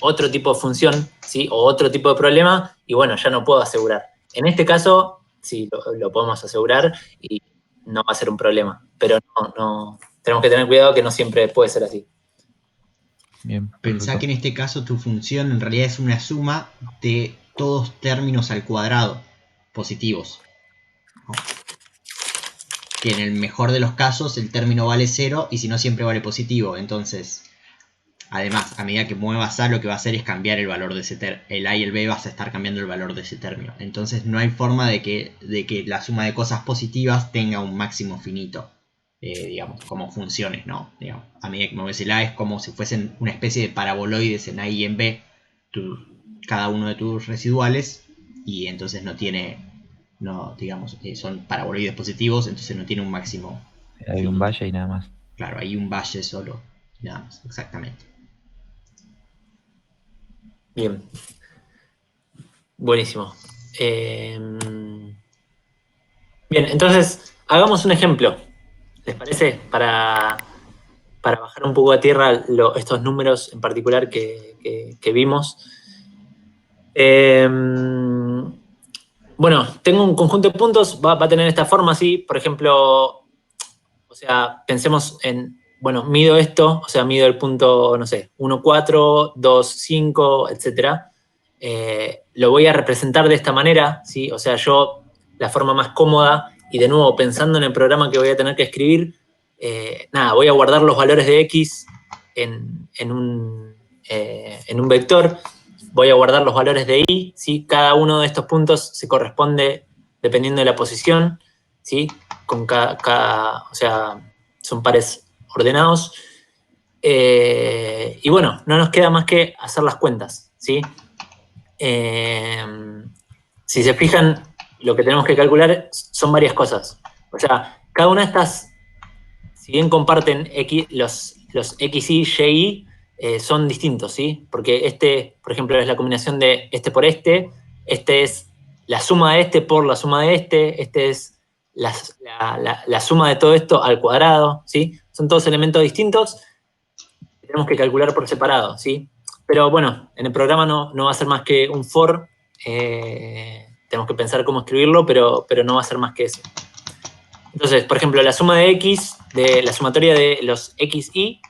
[SPEAKER 1] otro tipo de función, ¿sí? O otro tipo de problema, y bueno, ya no puedo asegurar. En este caso, sí, lo podemos asegurar y no va a ser un problema. Pero no, tenemos que tener cuidado que no siempre puede ser así.
[SPEAKER 4] Bien,
[SPEAKER 3] Pensá
[SPEAKER 4] perfecto.
[SPEAKER 3] que en este caso tu función en realidad es una suma de todos términos al cuadrado positivos. ¿No? Que en el mejor de los casos el término vale 0 y si no siempre vale positivo. Entonces, además, a medida que muevas A, lo que va a hacer es cambiar el valor de ese término. El A y el B vas a estar cambiando el valor de ese término. Entonces no hay forma de que la suma de cosas positivas tenga un máximo finito. Digamos, como funciones, ¿no? Digamos, a medida que mueves el A es como si fuesen una especie de paraboloides en A y en B, cada uno de tus residuales, y entonces digamos, son paraboloides positivos, entonces no tiene un máximo.
[SPEAKER 4] Hay un valle y nada más.
[SPEAKER 3] Claro, hay un valle solo, nada más, exactamente.
[SPEAKER 1] Bien. Buenísimo. Bien, entonces, hagamos un ejemplo. ¿Les parece? Para bajar un poco a tierra estos números en particular que vimos. Bueno, tengo un conjunto de puntos, va a tener esta forma así. Por ejemplo, o sea, pensemos en, bueno, mido esto, o sea, mido el punto, no sé, 1, 4, 2, 5, etc. Lo voy a representar de esta manera, ¿sí? O sea, yo, la forma más cómoda, y de nuevo, pensando en el programa que voy a tener que escribir, nada, voy a guardar los valores de x en un vector, voy a guardar los valores de y, ¿sí? Cada uno de estos puntos se corresponde dependiendo de la posición, ¿sí? Con o sea, son pares ordenados. Y bueno, no nos queda más que hacer las cuentas, ¿sí? Si se fijan, lo que tenemos que calcular son varias cosas. O sea, cada una de estas, si bien comparten los XY, YY, son distintos, ¿sí? Porque este, por ejemplo, es la combinación de este por este es la suma de este por la suma de este es la suma de todo esto al cuadrado, ¿sí? Son todos elementos distintos que tenemos que calcular por separado, ¿sí? Pero bueno, en el programa no va a ser más que un for, tenemos que pensar cómo escribirlo, pero no va a ser más que eso. Entonces, por ejemplo, la suma de x, de la sumatoria de los xy,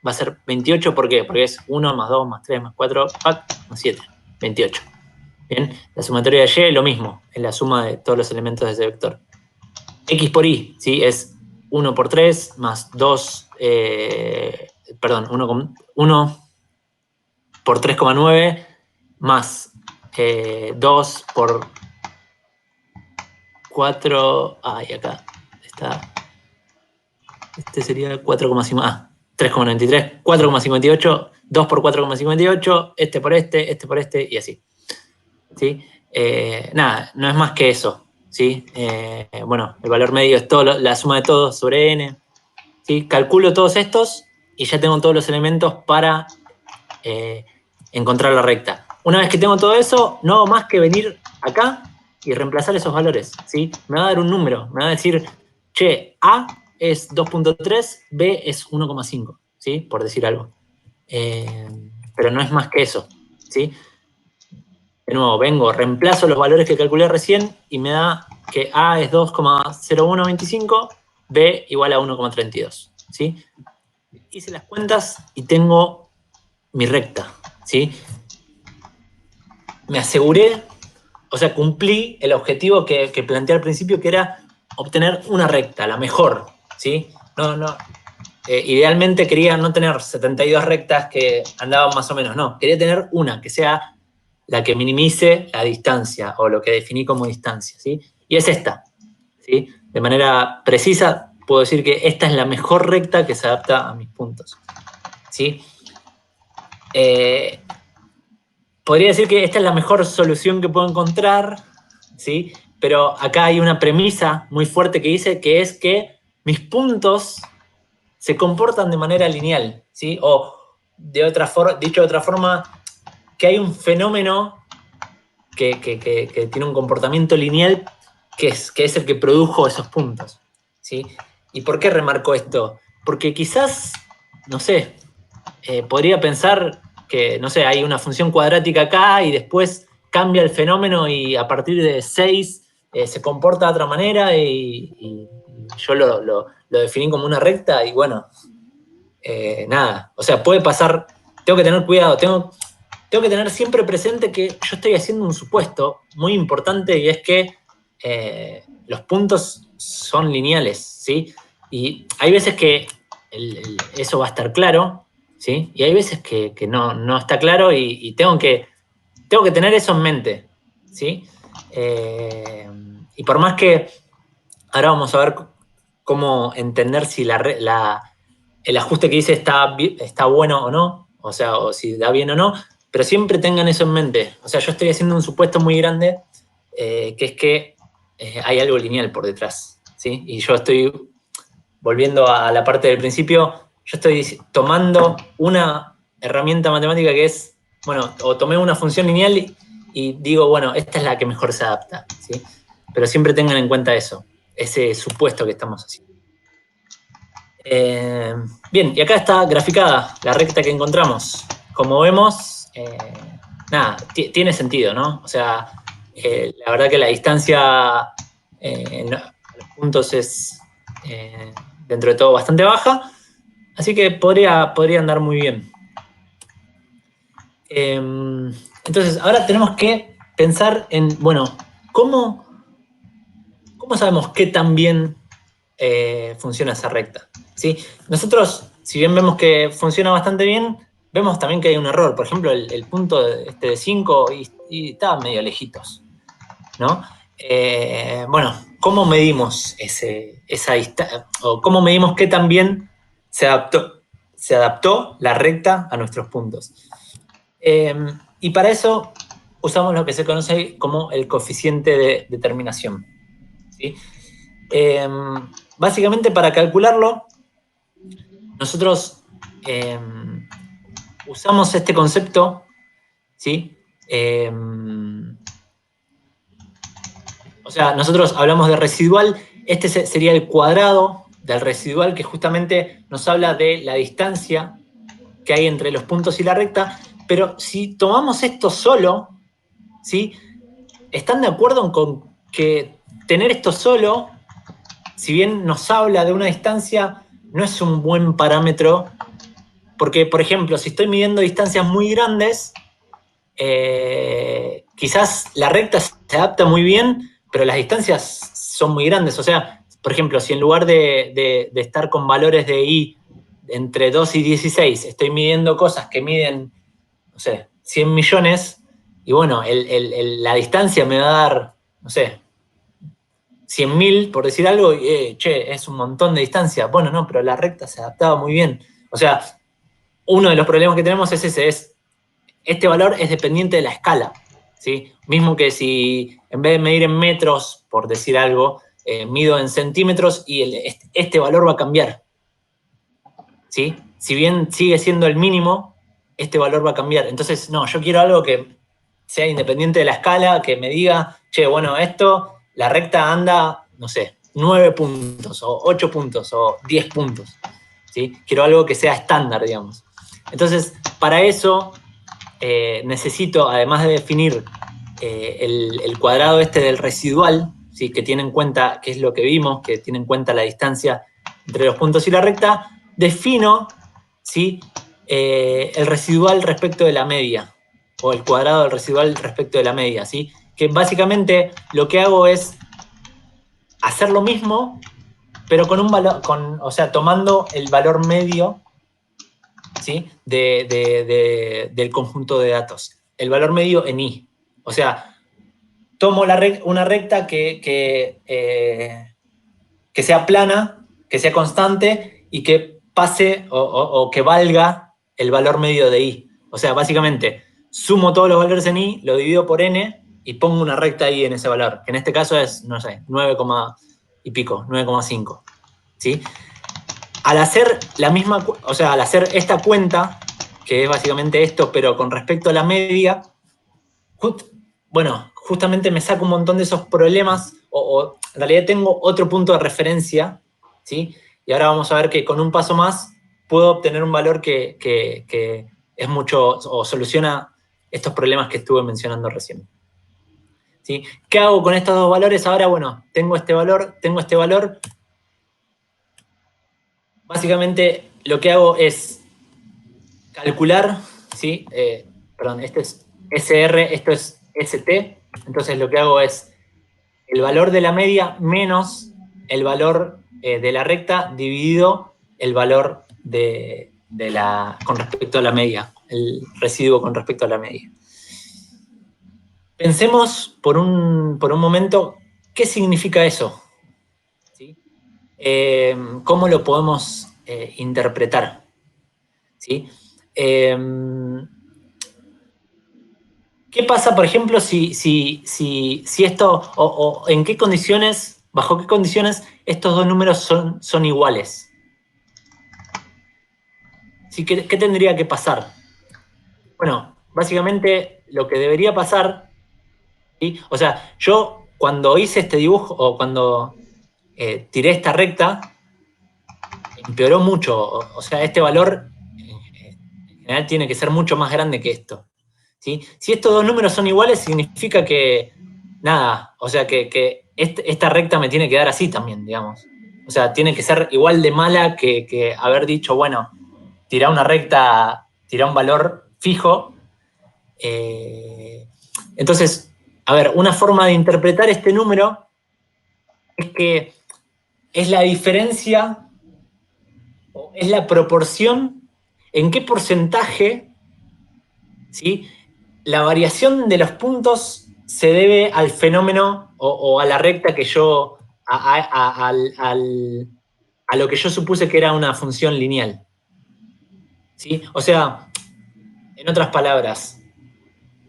[SPEAKER 1] va a ser 28, ¿por qué? Porque es 1 más 2 más 3 más 4, más 7, 28. Bien, la sumatoria de y, lo mismo, es la suma de todos los elementos de ese vector. X por y, ¿sí? Es 1 por 3 más 2, perdón, 1 por 3,9 más 2 por 4, acá está. Este sería 4,5. 3,93, 4,58, 2 por 4,58, este por este, y así. ¿Sí? Nada, no es más que eso. ¿Sí? Bueno, el valor medio es la suma de todos sobre n. ¿Sí? Calculo todos estos y ya tengo todos los elementos para encontrar la recta. Una vez que tengo todo eso, no hago más que venir acá y reemplazar esos valores. ¿Sí? Me va a dar un número, me va a decir, che, A es 2.3, B es 1,5, ¿sí? Por decir algo. Pero no es más que eso, ¿sí? De nuevo, vengo, reemplazo los valores que calculé recién y me da que A es 2,0125, B igual a 1,32, ¿sí? Hice las cuentas y tengo mi recta, ¿sí? Me aseguré, o sea, cumplí el objetivo que planteé al principio, que era obtener una recta, la mejor, ¿sí? Idealmente quería no tener 72 rectas que andaban más o menos, no. Quería tener una que sea la que minimice la distancia, o lo que definí como distancia, ¿sí? Y es esta, ¿sí? De manera precisa, puedo decir que esta es la mejor recta que se adapta a mis puntos, ¿sí? Podría decir que esta es la mejor solución que puedo encontrar, ¿sí? Pero acá hay una premisa muy fuerte que dice que es que mis puntos se comportan de manera lineal, ¿sí? O dicho de otra forma, que hay un fenómeno que tiene un comportamiento lineal que es el que produjo esos puntos, ¿sí? ¿Y por qué remarco esto? Porque quizás, no sé, podría pensar que, no sé, hay una función cuadrática acá y después cambia el fenómeno y a partir de 6 se comporta de otra manera y yo lo definí como una recta y bueno, nada. O sea, puede pasar, tengo que tener cuidado, tengo que tener siempre presente que yo estoy haciendo un supuesto muy importante y es que los puntos son lineales, ¿sí? Y hay veces que eso va a estar claro, ¿sí? Y hay veces que no está claro y tengo que tener eso en mente, ¿sí? Y por más que ahora vamos a ver cómo entender si el ajuste que hice está bueno o no, o sea, o si da bien o no, pero siempre tengan eso en mente. O sea, yo estoy haciendo un supuesto muy grande, que es que hay algo lineal por detrás, ¿sí? Y yo estoy, volviendo a la parte del principio, yo estoy tomando una herramienta matemática que es, bueno, o tomé una función lineal y digo, bueno, esta es la que mejor se adapta, ¿sí? Pero siempre tengan en cuenta eso, ese supuesto que estamos haciendo. Bien, y acá está graficada la recta que encontramos. Como vemos, nada, tiene sentido, ¿no? O sea, la verdad que la distancia en los puntos es, dentro de todo, bastante baja, así que podría andar muy bien. Entonces, ahora tenemos que pensar en, bueno, ¿cómo sabemos qué tan bien funciona esa recta? ¿Sí? Nosotros, si bien vemos que funciona bastante bien, vemos también que hay un error. Por ejemplo, el punto de 5 y está medio lejitos, ¿no? Bueno, ¿cómo medimos esa distancia? O ¿cómo medimos qué tan bien se adaptó la recta a nuestros puntos? Y para eso usamos lo que se conoce como el coeficiente de determinación, ¿sí? Básicamente, para calcularlo, nosotros usamos este concepto, ¿sí? O sea, nosotros hablamos de residual, este sería el cuadrado del residual, que justamente nos habla de la distancia que hay entre los puntos y la recta, pero si tomamos esto solo, ¿sí? ¿Están de acuerdo con que tener esto solo, si bien nos habla de una distancia, no es un buen parámetro? Porque, por ejemplo, si estoy midiendo distancias muy grandes, quizás la recta se adapta muy bien, pero las distancias son muy grandes. O sea, por ejemplo, si en lugar de estar con valores de I entre 2 y 16, estoy midiendo cosas que miden, no sé, 100 millones, y bueno, la distancia me va a dar, no sé, 100.000, por decir algo, che, es un montón de distancia. Bueno, no, pero la recta se adaptaba muy bien. O sea, uno de los problemas que tenemos es ese, este valor es dependiente de la escala, ¿sí? Mismo que si en vez de medir en metros, por decir algo, mido en centímetros y este valor va a cambiar, ¿sí? Si bien sigue siendo el mínimo, este valor va a cambiar. Entonces, no, yo quiero algo que sea independiente de la escala, que me diga, che, bueno, esto, la recta anda, no sé, 9 puntos, o 8 puntos, o 10 puntos, ¿sí? Quiero algo que sea estándar, digamos. Entonces, para eso necesito, además de definir el cuadrado este del residual, ¿sí? Que tiene en cuenta, que es lo que vimos, que tiene en cuenta la distancia entre los puntos y la recta, defino, ¿sí? El residual respecto de la media, o el cuadrado del residual respecto de la media, ¿sí? Que básicamente lo que hago es hacer lo mismo, pero con un valor, o sea, tomando el valor medio, ¿sí? Del conjunto de datos. El valor medio en I. O sea, tomo una recta que sea plana, que sea constante y que pase o que valga el valor medio de I. O sea, básicamente, sumo todos los valores en I, lo divido por N y pongo una recta I en ese valor, que en este caso es, no sé, 9, y pico, 9,5. ¿Sí? Al hacer la misma, o sea, al hacer esta cuenta, que es básicamente esto, pero con respecto a la media, bueno, justamente me saco un montón de esos problemas, o en realidad tengo otro punto de referencia, ¿sí? Y ahora vamos a ver que con un paso más puedo obtener un valor que es mucho, o soluciona estos problemas que estuve mencionando recién. ¿Sí? ¿Qué hago con estos dos valores? Ahora, bueno, tengo este valor. Básicamente lo que hago es calcular, ¿sí? Perdón, este es SR, esto es ST. Entonces lo que hago es el valor de la media menos el valor de la recta dividido el valor con respecto a la media, el residuo con respecto a la media. Pensemos por un momento qué significa eso, ¿sí? ¿Cómo lo podemos interpretar? ¿Sí? ¿Qué pasa, por ejemplo, si esto, o en qué condiciones, bajo qué condiciones estos dos números son iguales? ¿Sí? ¿Qué tendría que pasar? Bueno, básicamente lo que debería pasar, ¿sí? O sea, yo cuando hice este dibujo, o cuando tiré esta recta, empeoró mucho. O sea, este valor en general tiene que ser mucho más grande que esto. ¿Sí? Si estos dos números son iguales, significa que, nada, o sea, que esta recta me tiene que dar así también, digamos. O sea, tiene que ser igual de mala que haber dicho, bueno, tirá una recta, tirá un valor fijo. Entonces, a ver, una forma de interpretar este número es que es la diferencia, o es la proporción, en qué porcentaje, ¿sí? La variación de los puntos se debe al fenómeno o a la recta que yo, a lo que yo supuse que era una función lineal. ¿Sí? O sea, en otras palabras,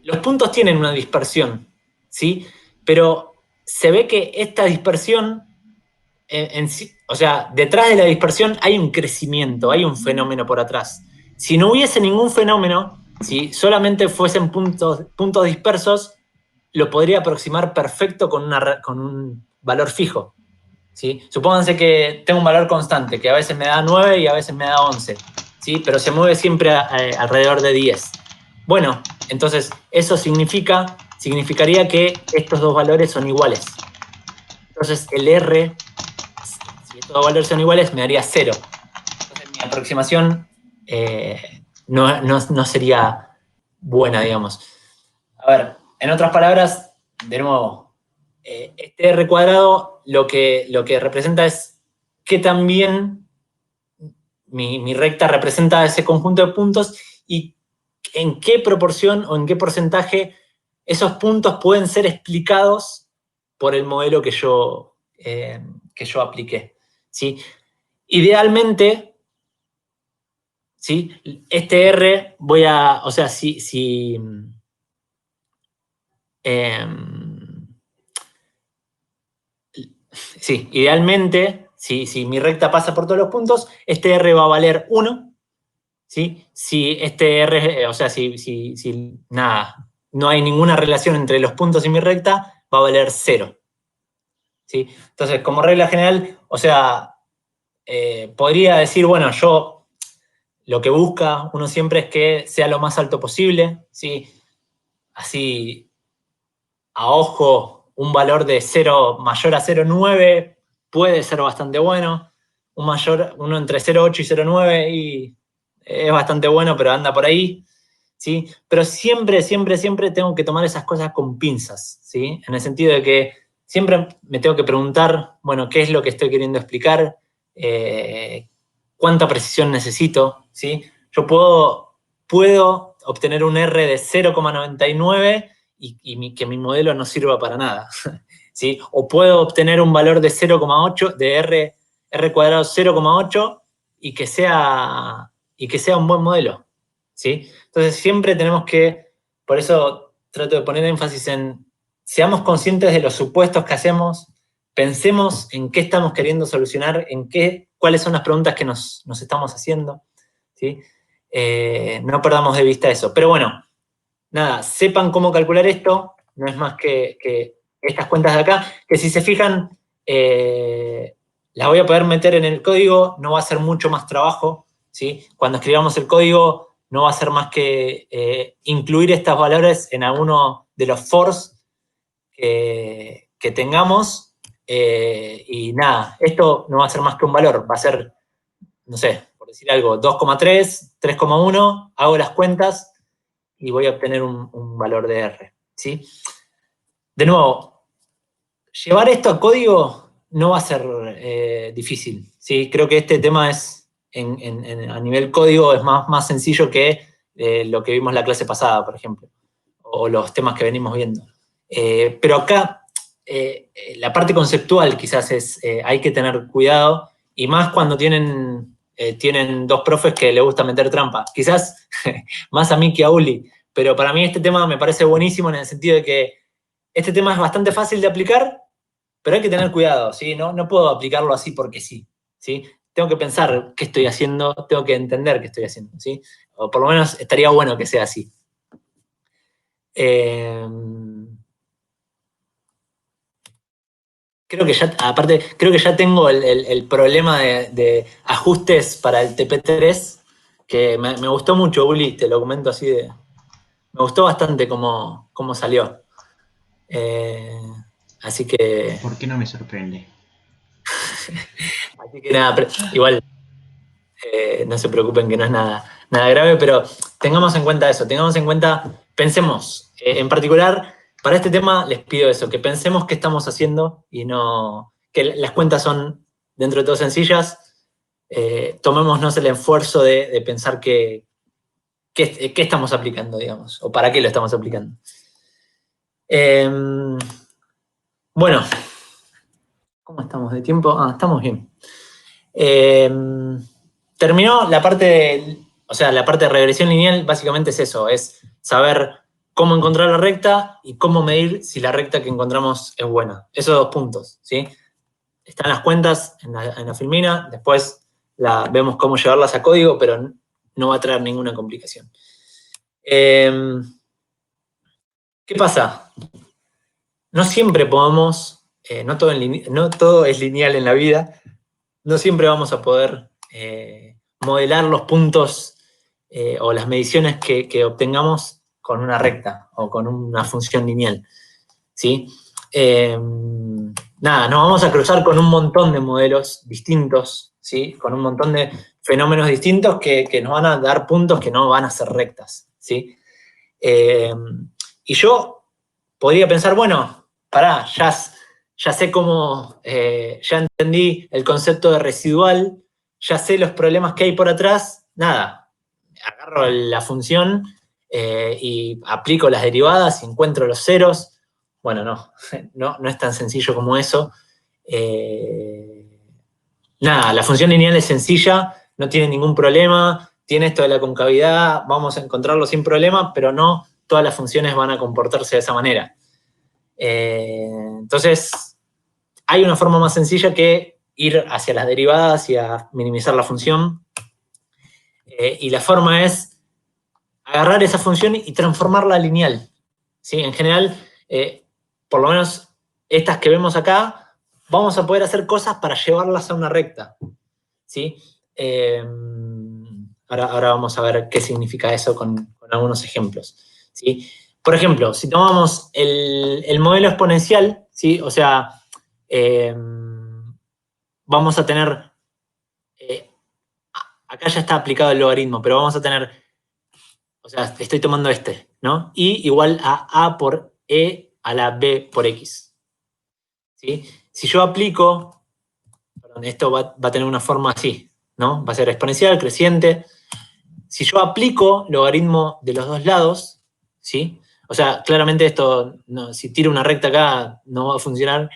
[SPEAKER 1] los puntos tienen una dispersión, ¿sí? Pero se ve que esta dispersión, o sea, detrás de la dispersión hay un crecimiento, hay un fenómeno por atrás. Si no hubiese ningún fenómeno, si solamente fuesen puntos dispersos, lo podría aproximar perfecto con un valor fijo. ¿Sí? Supónganse que tengo un valor constante, que a veces me da 9 y a veces me da 11, ¿sí? Pero se mueve siempre alrededor de 10. Bueno, entonces eso significaría que estos dos valores son iguales. Entonces el R, si estos dos valores son iguales, me daría 0. Entonces mi aproximación no sería buena, digamos. A ver, en otras palabras, de nuevo, este R cuadrado lo que representa es que también mi recta representa ese conjunto de puntos y en qué proporción o en qué porcentaje esos puntos pueden ser explicados por el modelo que yo apliqué. ¿Sí? Idealmente, ¿sí? Este R o sea, sí, idealmente, si mi recta pasa por todos los puntos, este R va a valer 1. ¿Sí? Si este R, o sea, si nada, no hay ninguna relación entre los puntos y mi recta, va a valer 0. ¿Sí? Entonces, como regla general, o sea, podría decir, bueno, yo lo que busca uno siempre es que sea lo más alto posible, ¿sí? Así, a ojo, un valor de 0 mayor a 0,9 puede ser bastante bueno. Uno entre 0,8 y 0,9 y es bastante bueno, pero anda por ahí, ¿sí? Pero siempre, siempre, siempre tengo que tomar esas cosas con pinzas, ¿sí? En el sentido de que siempre me tengo que preguntar, bueno, ¿qué es lo que estoy queriendo explicar? ¿Cuánta precisión necesito? ¿Sí? Yo puedo obtener un R de 0,99 y que mi modelo no sirva para nada, ¿sí? O puedo obtener un valor de 0,8, de R cuadrado 0,8 y que sea un buen modelo, ¿sí? Entonces siempre tenemos que, por eso trato de poner énfasis en, seamos conscientes de los supuestos que hacemos, pensemos en qué estamos queriendo solucionar, cuáles son las preguntas que nos estamos haciendo, ¿sí? No perdamos de vista eso. Pero bueno, nada, sepan cómo calcular esto, no es más que estas cuentas de acá, que si se fijan, las voy a poder meter en el código, no va a ser mucho más trabajo, ¿sí? Cuando escribamos el código no va a ser más que incluir estos valores en alguno de los fors que tengamos, y nada, esto no va a ser más que un valor, va a ser, no sé, por decir algo, 2,3, 3,1, hago las cuentas y voy a obtener un valor de R, ¿sí? De nuevo, llevar esto a código no va a ser difícil, ¿sí? Creo que este tema es, a nivel código, es más sencillo que lo que vimos la clase pasada, por ejemplo, o los temas que venimos viendo. Pero acá, la parte conceptual quizás hay que tener cuidado, y más cuando tienen dos profes que le gusta meter trampa. Quizás más a mí que a Uli, pero para mí este tema me parece buenísimo en el sentido de que este tema es bastante fácil de aplicar, pero hay que tener cuidado, ¿sí? No puedo aplicarlo así porque sí, ¿sí? Tengo que pensar qué estoy haciendo, tengo que entender qué estoy haciendo, ¿sí? O por lo menos estaría bueno que sea así. Creo que ya tengo el problema de ajustes para el TP3, que me gustó mucho, Uli, te lo comento así me gustó bastante cómo salió. Así que...
[SPEAKER 3] ¿Por qué no me sorprende?
[SPEAKER 1] Así que nada, pero igual no se preocupen que no es nada grave, pero tengamos en cuenta eso, pensemos, en particular, para este tema les pido eso, que pensemos qué estamos haciendo y no, que las cuentas son dentro de todo sencillas, tomémonos el esfuerzo de pensar qué estamos aplicando, digamos, o para qué lo estamos aplicando. Bueno, ¿cómo estamos de tiempo? Estamos bien. Terminó la parte de regresión lineal, básicamente es eso, es saber cómo encontrar la recta y cómo medir si la recta que encontramos es buena. Esos 2 puntos, ¿sí? Están las cuentas en la filmina, después vemos cómo llevarlas a código, pero no va a traer ninguna complicación. ¿Qué pasa? No siempre podemos, no todo es lineal en la vida, no siempre vamos a poder modelar los puntos o las mediciones que obtengamos con una recta o con una función lineal, ¿sí? Nos vamos a cruzar con un montón de modelos distintos, ¿sí? Con un montón de fenómenos distintos que nos van a dar puntos que no van a ser rectas, ¿sí? Y yo podría pensar, bueno, pará, ya sé cómo, ya entendí el concepto de residual, ya sé los problemas que hay por atrás, nada, agarro la función y aplico las derivadas y encuentro los ceros. Bueno, no es tan sencillo como eso. La función lineal es sencilla, no tiene ningún problema, tiene esto de la concavidad, vamos a encontrarlo sin problema, pero no todas las funciones van a comportarse de esa manera. Entonces, hay una forma más sencilla que ir hacia las derivadas y a minimizar la función. Y la forma es agarrar esa función y transformarla a lineal, ¿sí? En general, por lo menos estas que vemos acá, vamos a poder hacer cosas para llevarlas a una recta, ¿sí? Ahora vamos a ver qué significa eso con algunos ejemplos, ¿sí? Por ejemplo, si tomamos el modelo exponencial, ¿sí? O sea, vamos a tener, acá ya está aplicado el logaritmo, pero vamos a tener, o sea, estoy tomando ¿no? Y igual a por e a la b por x, ¿sí? Si yo aplico, perdón, esto va a tener una forma así, ¿no? Va a ser exponencial, creciente. Si yo aplico logaritmo de los dos lados, ¿sí? O sea, claramente esto, no, si tiro una recta acá, no va a funcionar.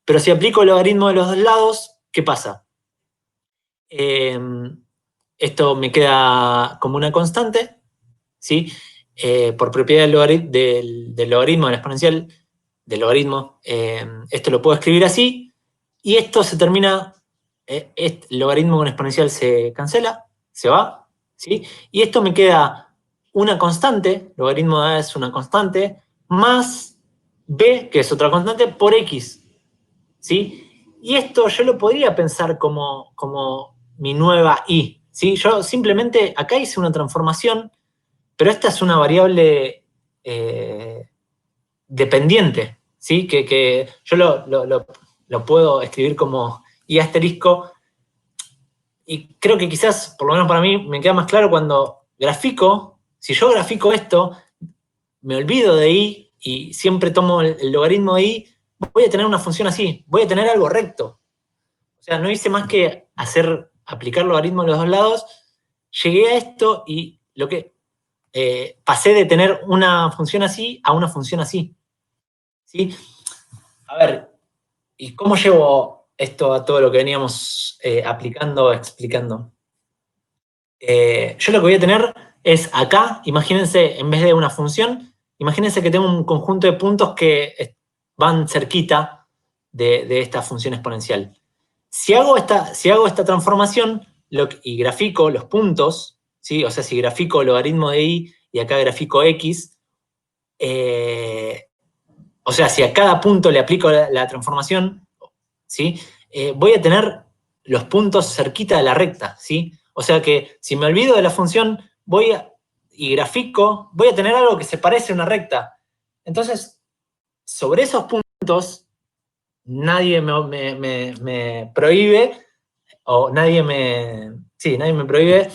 [SPEAKER 1] Pero si aplico el logaritmo de los dos lados, ¿qué pasa? Esto me queda como una constante, ¿sí? Por propiedad del logaritmo, del exponencial, del logaritmo, esto lo puedo escribir así, y esto se termina, el logaritmo con exponencial se cancela, se va, ¿sí? Y esto me queda una constante, logaritmo de A es una constante, más B, que es otra constante, por X, ¿sí? Y esto yo lo podría pensar como mi nueva Y, ¿sí? Yo simplemente acá hice una transformación, pero esta es una variable dependiente, ¿sí? Que yo lo puedo escribir como Y asterisco, y creo que quizás, por lo menos para mí, me queda más claro cuando grafico. Si yo grafico esto, me olvido de Y y siempre tomo el logaritmo de Y, voy a tener una función así, voy a tener algo recto. O sea, no hice más que aplicar logaritmo a los dos lados, llegué a esto y pasé de tener una función así a una función así, ¿sí? A ver, ¿y cómo llevo esto a todo lo que veníamos aplicando, explicando? Yo lo que voy a tener es acá, imagínense, en vez de una función, imagínense que tengo un conjunto de puntos que van cerquita de esta función exponencial. Si hago esta transformación y grafico los puntos, ¿sí? O sea, si grafico logaritmo de y acá grafico x, o sea, si a cada punto le aplico la transformación, ¿sí? Voy a tener los puntos cerquita de la recta, ¿sí? O sea que si me olvido de la función y grafico, voy a tener algo que se parece a una recta. Entonces, sobre esos puntos, nadie me prohíbe, o nadie me prohíbe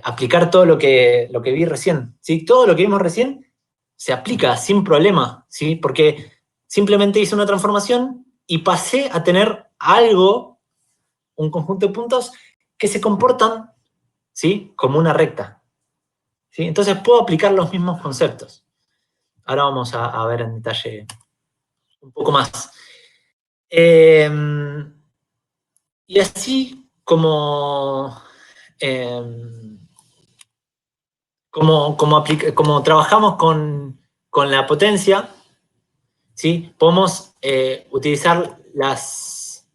[SPEAKER 1] aplicar todo lo que vi recién, ¿sí? Todo lo que vimos recién se aplica sin problema, ¿sí? Porque simplemente hice una transformación y pasé a tener algo, un conjunto de puntos que se comportan, ¿sí? Como una recta, ¿sí? Entonces puedo aplicar los mismos conceptos. Ahora vamos a ver en detalle un poco más. Y así como trabajamos con la potencia, ¿sí? Podemos utilizar las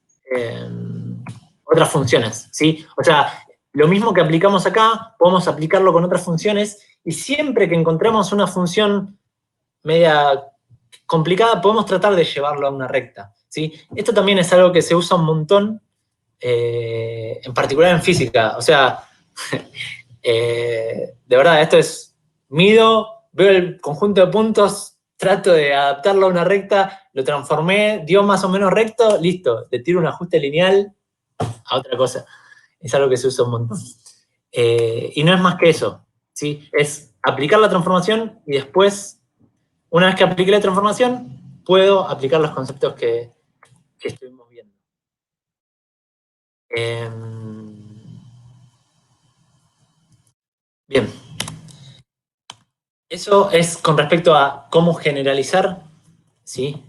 [SPEAKER 1] otras funciones, ¿sí? O sea, lo mismo que aplicamos acá, podemos aplicarlo con otras funciones, y siempre que encontremos una función media complicada, podemos tratar de llevarlo a una recta, ¿sí? Esto también es algo que se usa un montón, en particular en física. O sea, de verdad, esto es, mido, veo el conjunto de puntos, trato de adaptarlo a una recta, lo transformé, dio más o menos recto, listo, le tiro un ajuste lineal a otra cosa. Es algo que se usa un montón. Y no es más que eso, ¿sí? Es aplicar la transformación y después, una vez que apliqué la transformación, puedo aplicar los conceptos que estuvimos viendo. Bien. Eso es con respecto a cómo generalizar, ¿sí?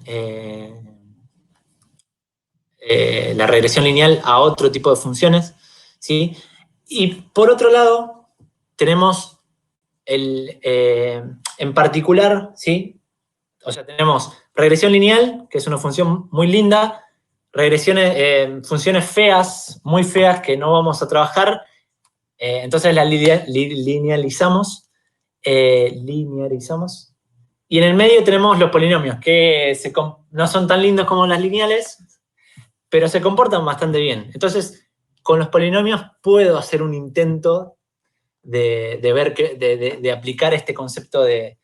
[SPEAKER 1] La regresión lineal a otro tipo de funciones, ¿sí? Y por otro lado, tenemos en particular, ¿sí? O sea, tenemos regresión lineal, que es una función muy linda, funciones feas, muy feas, que no vamos a trabajar, entonces las linearizamos. Y en el medio tenemos los polinomios, que no son tan lindos como las lineales, pero se comportan bastante bien. Entonces, con los polinomios puedo hacer un intento de aplicar este concepto de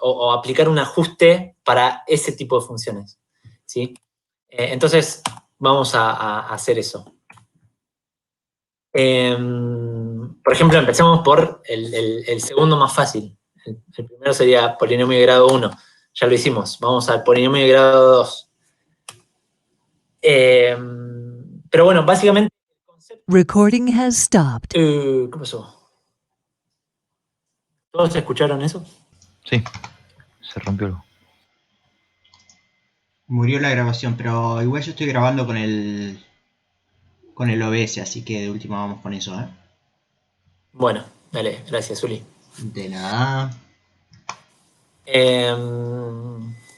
[SPEAKER 1] o aplicar un ajuste para ese tipo de funciones, ¿sí? Entonces, vamos a hacer eso. Por ejemplo, empecemos por el segundo más fácil. El primero sería polinomio de grado 1. Ya lo hicimos. Vamos al polinomio de grado 2. Pero bueno, básicamente...
[SPEAKER 6] Recording has stopped.
[SPEAKER 1] ¿Qué pasó? ¿Todos escucharon eso?
[SPEAKER 4] Sí, se rompió algo.
[SPEAKER 3] Murió la grabación, pero igual yo estoy grabando con el OBS, así que de última vamos con eso, ¿eh?
[SPEAKER 1] Bueno, dale, gracias, Uli.
[SPEAKER 3] De nada.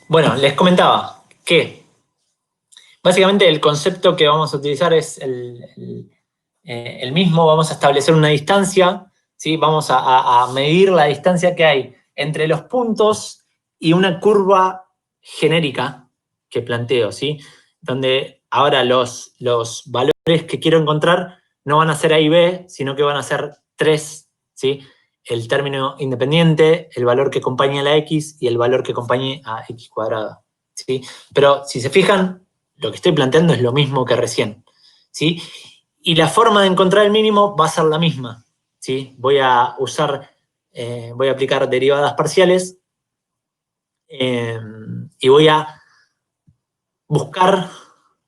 [SPEAKER 1] Bueno, les comentaba que básicamente el concepto que vamos a utilizar es el mismo. Vamos a establecer una distancia, ¿sí? Vamos a medir la distancia que hay entre los puntos y una curva genérica que planteo, ¿sí? Donde ahora los valores que quiero encontrar no van a ser A y B, sino que van a ser 3, ¿sí? El término independiente, el valor que acompaña a la X y el valor que acompañe a X cuadrada, ¿sí? Pero si se fijan, lo que estoy planteando es lo mismo que recién, ¿sí? Y la forma de encontrar el mínimo va a ser la misma, ¿sí? Voy a aplicar derivadas parciales y voy a buscar,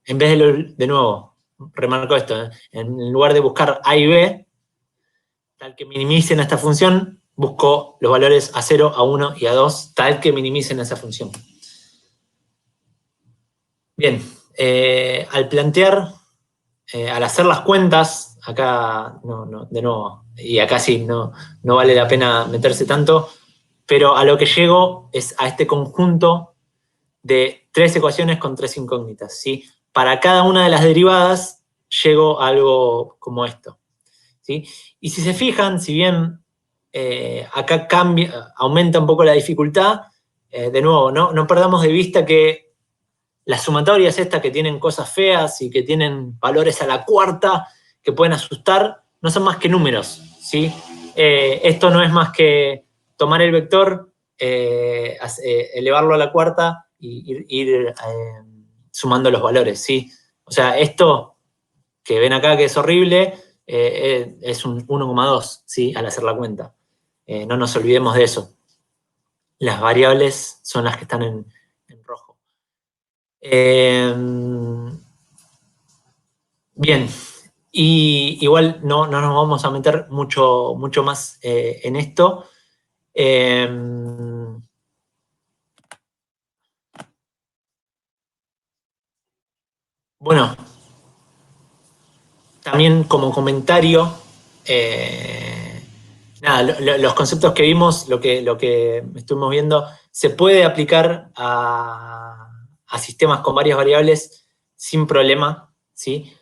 [SPEAKER 1] en vez de nuevo, remarco esto, en lugar de buscar A y B, tal que minimicen esta función, busco los valores A0, A1 y A2, tal que minimicen esa función. Bien, al plantear, al hacer las cuentas, acá, de nuevo, y acá sí, no vale la pena meterse tanto, pero a lo que llego es a este conjunto de 3 ecuaciones con 3 incógnitas, ¿sí? Para cada una de las derivadas llego a algo como esto, ¿sí? Y si se fijan, si bien acá aumenta un poco la dificultad, de nuevo, no perdamos de vista que las sumatorias estas que tienen cosas feas y que tienen valores a la cuarta que pueden asustar, no son más que números, ¿sí? Esto no es más que tomar el vector, elevarlo a la cuarta y ir sumando los valores, ¿sí? O sea, esto que ven acá que es horrible, es un 1,2, ¿sí? Al hacer la cuenta. No nos olvidemos de eso. Las variables son las que están en rojo. Bien, y igual no nos vamos a meter mucho más en esto. Bueno, también como comentario, nada, los conceptos que vimos, lo que estuvimos viendo, se puede aplicar a sistemas con varias variables sin problema, ¿sí?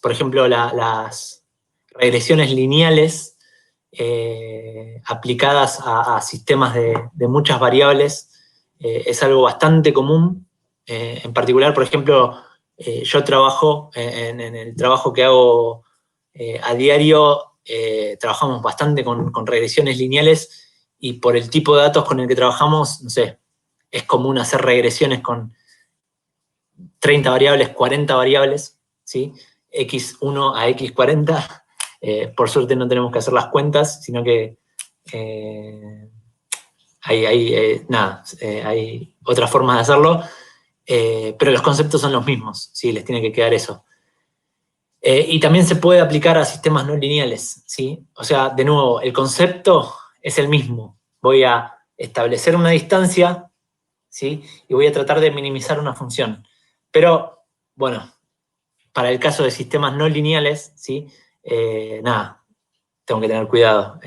[SPEAKER 1] Por ejemplo, las regresiones lineales aplicadas a sistemas de muchas variables es algo bastante común. En particular, por ejemplo, yo trabajo en el trabajo que hago a diario, trabajamos bastante con regresiones lineales y por el tipo de datos con el que trabajamos, no sé, es común hacer regresiones con 30 variables, 40 variables, ¿sí? X1 a X40. Por suerte no tenemos que hacer las cuentas, sino que hay otras formas de hacerlo, pero los conceptos son los mismos, ¿sí? Les tiene que quedar eso. Y también se puede aplicar a sistemas no lineales, ¿sí? O sea, de nuevo, el concepto es el mismo. Voy a establecer una distancia, ¿sí? Y voy a tratar de minimizar una función. Pero, bueno, para el caso de sistemas no lineales, ¿sí? Nada, tengo que tener cuidado.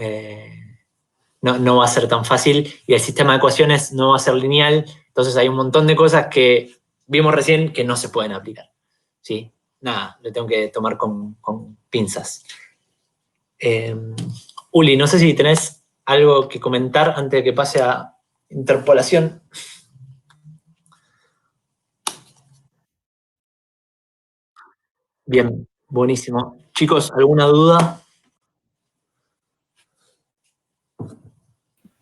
[SPEAKER 1] No va a ser tan fácil y el sistema de ecuaciones no va a ser lineal, entonces hay un montón de cosas que vimos recién que no se pueden aplicar, ¿sí? Nada, lo tengo que tomar con pinzas. Uli, no sé si tenés algo que comentar antes de que pase a interpolación. Bien, buenísimo. Chicos, ¿alguna duda?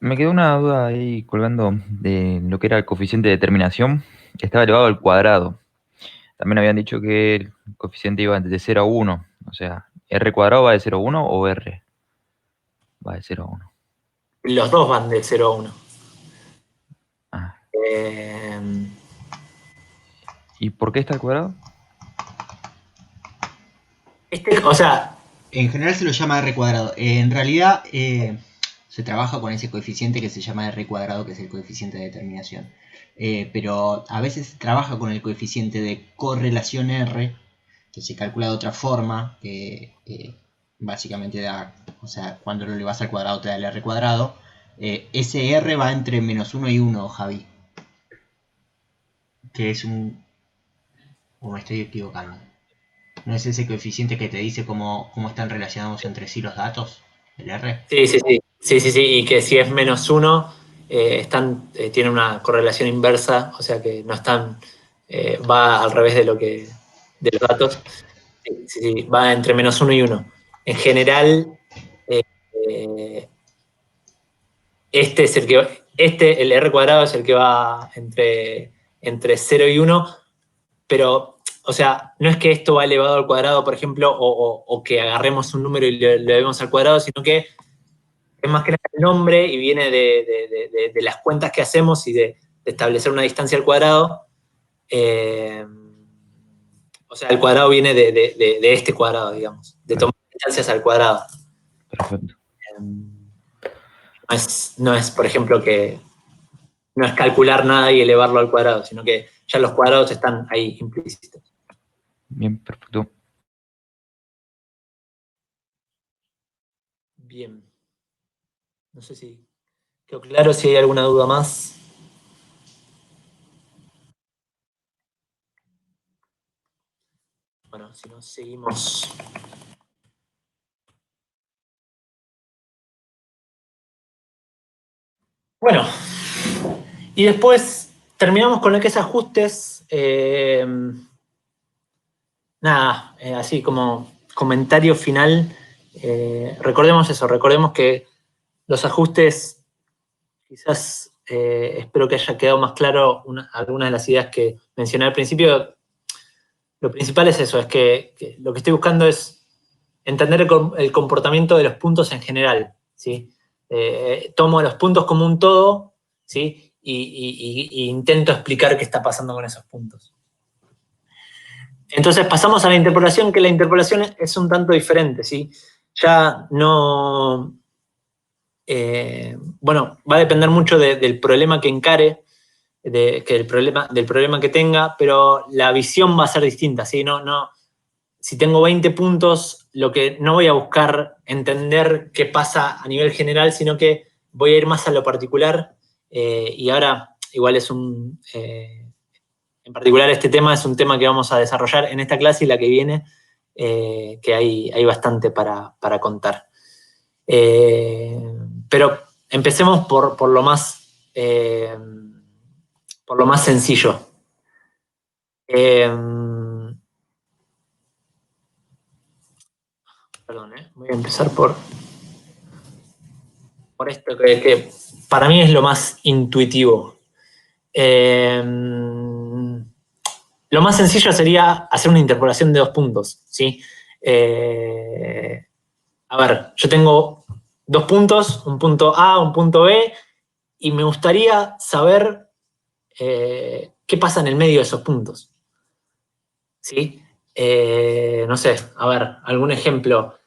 [SPEAKER 4] Me quedó una duda ahí colgando de lo que era el coeficiente de determinación. Estaba elevado al cuadrado. También habían dicho que el coeficiente iba de 0 a 1. O sea, ¿R cuadrado va de 0 a 1 o R va de 0 a 1?
[SPEAKER 1] Los dos van de 0 a 1.
[SPEAKER 4] Ah. ¿Y por qué está al cuadrado?
[SPEAKER 1] O sea,
[SPEAKER 3] En general se lo llama R cuadrado. En realidad se trabaja con ese coeficiente que se llama R cuadrado, que es el coeficiente de determinación. Pero a veces se trabaja con el coeficiente de correlación R, que se calcula de otra forma, que básicamente da, o sea, cuando lo elevas al cuadrado te da el R cuadrado. Ese R va entre -1 y 1, Javi. Que es un... o me estoy equivocando. ¿No es ese coeficiente que te dice cómo están relacionados entre sí los datos? ¿El R?
[SPEAKER 1] sí, y que si es -1, tiene una correlación inversa, o sea que no están, va al revés de los datos. Sí, va entre -1 y 1. En general, el R cuadrado es el que va entre 0 y 1, pero, o sea, no es que esto va elevado al cuadrado, por ejemplo, o que agarremos un número y lo elevemos al cuadrado, sino que es más que nada el nombre y viene de las cuentas que hacemos y de establecer una distancia al cuadrado. O sea, el cuadrado viene de este cuadrado, digamos, de tomar distancias al cuadrado.
[SPEAKER 4] Perfecto.
[SPEAKER 1] No es, por ejemplo, que no es calcular nada y elevarlo al cuadrado, sino que ya los cuadrados están ahí implícitos.
[SPEAKER 4] Bien, perfecto.
[SPEAKER 1] Bien. No sé si quedó claro, si hay alguna duda más. Bueno, si no, seguimos. Bueno, y después terminamos con lo que es ajustes. Así como comentario final. Recordemos eso, recordemos que los ajustes, quizás espero que haya quedado más claro algunas de las ideas que mencioné al principio. Lo principal es eso, es que lo que estoy buscando es entender el comportamiento de los puntos en general, ¿sí? Tomo los puntos como un todo, ¿sí? Y intento explicar qué está pasando con esos puntos. Entonces pasamos a la interpolación, que la interpolación es un tanto diferente, ¿sí? Ya no... bueno, va a depender mucho del problema que encare, del problema que tenga, pero la visión va a ser distinta, ¿sí? Si tengo 20 puntos, lo que no voy a buscar entender qué pasa a nivel general, sino que voy a ir más a lo particular, y ahora igual en particular este tema es un tema que vamos a desarrollar en esta clase y la que viene, que hay bastante para contar. Pero empecemos por lo más sencillo. Perdón, voy a empezar por esto que para mí es lo más intuitivo. Lo más sencillo sería hacer una interpolación de 2 puntos, ¿sí? A ver, yo tengo 2 puntos, un punto A, un punto B, y me gustaría saber qué pasa en el medio de esos puntos, ¿sí? No sé, a ver, algún ejemplo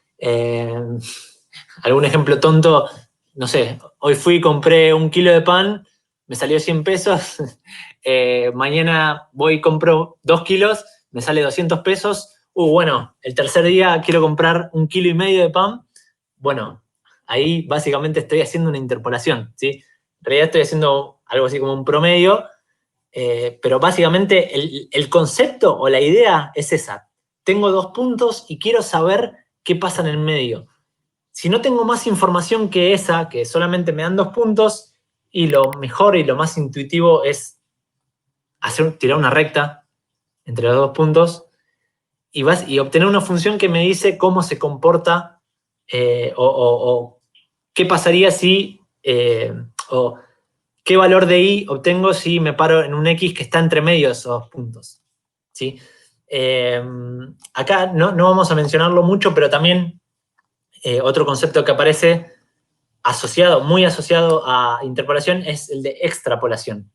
[SPEAKER 1] tonto. No sé, hoy fui y compré 1 kilo de pan, me salió 100 pesos, mañana voy y compro 2 kilos, me sale 200 pesos, bueno, el tercer día quiero comprar 1,5 kilos de pan, bueno, ahí básicamente estoy haciendo una interpolación, ¿sí? En realidad estoy haciendo algo así como un promedio, pero básicamente el concepto o la idea es esa. Tengo 2 puntos y quiero saber qué pasa en el medio. Si no tengo más información que esa, que solamente me dan 2 puntos, y lo mejor y lo más intuitivo es tirar una recta entre los 2 puntos y obtener una función que me dice cómo se comporta o qué pasaría si o qué valor de y obtengo si me paro en un x que está entre medio de esos dos puntos, ¿sí? Acá no vamos a mencionarlo mucho, pero también otro concepto que aparece muy asociado a interpolación es el de extrapolación,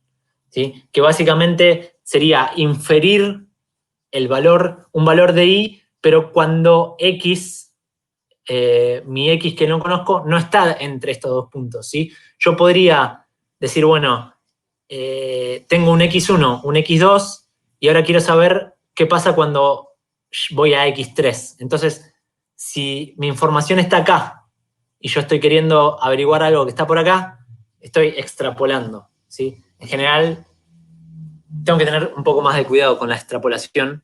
[SPEAKER 1] ¿sí? Que básicamente sería inferir un valor de y, pero cuando x, mi x que no conozco, no está entre estos dos puntos, ¿sí? Yo podría decir, bueno, tengo un x1, un x2, y ahora quiero saber qué pasa cuando voy a x3. Entonces, si mi información está acá y yo estoy queriendo averiguar algo que está por acá, estoy extrapolando, ¿sí? En general, tengo que tener un poco más de cuidado con la extrapolación,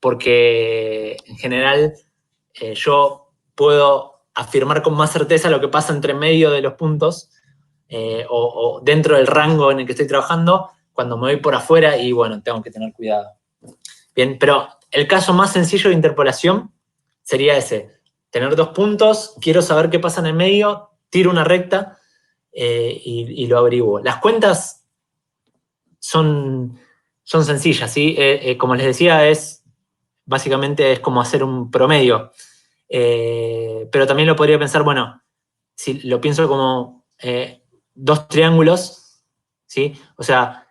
[SPEAKER 1] porque en general yo puedo afirmar con más certeza lo que pasa entre medio de los puntos o dentro del rango en el que estoy trabajando cuando me voy por afuera y bueno, tengo que tener cuidado. Bien, pero el caso más sencillo de interpolación sería ese. Tener dos puntos, quiero saber qué pasa en el medio, tiro una recta y lo averiguo. Las cuentas son sencillas, ¿sí? Como les decía, básicamente es como hacer un promedio. Pero también lo podría pensar, bueno, si lo pienso como dos triángulos, ¿sí? O sea,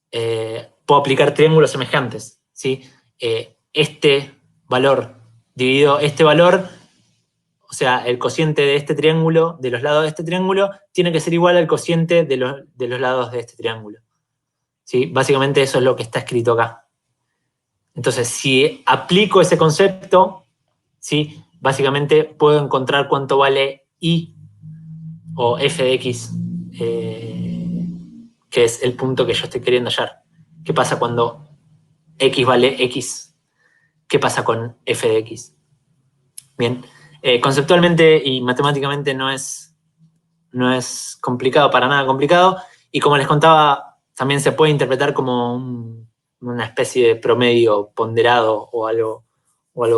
[SPEAKER 1] puedo aplicar triángulos semejantes, ¿sí? Este valor dividido este valor, o sea, el cociente de este triángulo, de los lados de este triángulo, tiene que ser igual al cociente de los lados de este triángulo, ¿sí? Básicamente eso es lo que está escrito acá. Entonces, si aplico ese concepto, ¿sí? Básicamente puedo encontrar cuánto vale y o f de x, que es el punto que yo estoy queriendo hallar. ¿Qué pasa cuando x vale x? ¿Qué pasa con f de x? Bien, conceptualmente y matemáticamente no es complicado, para nada complicado, y como les contaba, también se puede interpretar como una especie de promedio ponderado o algo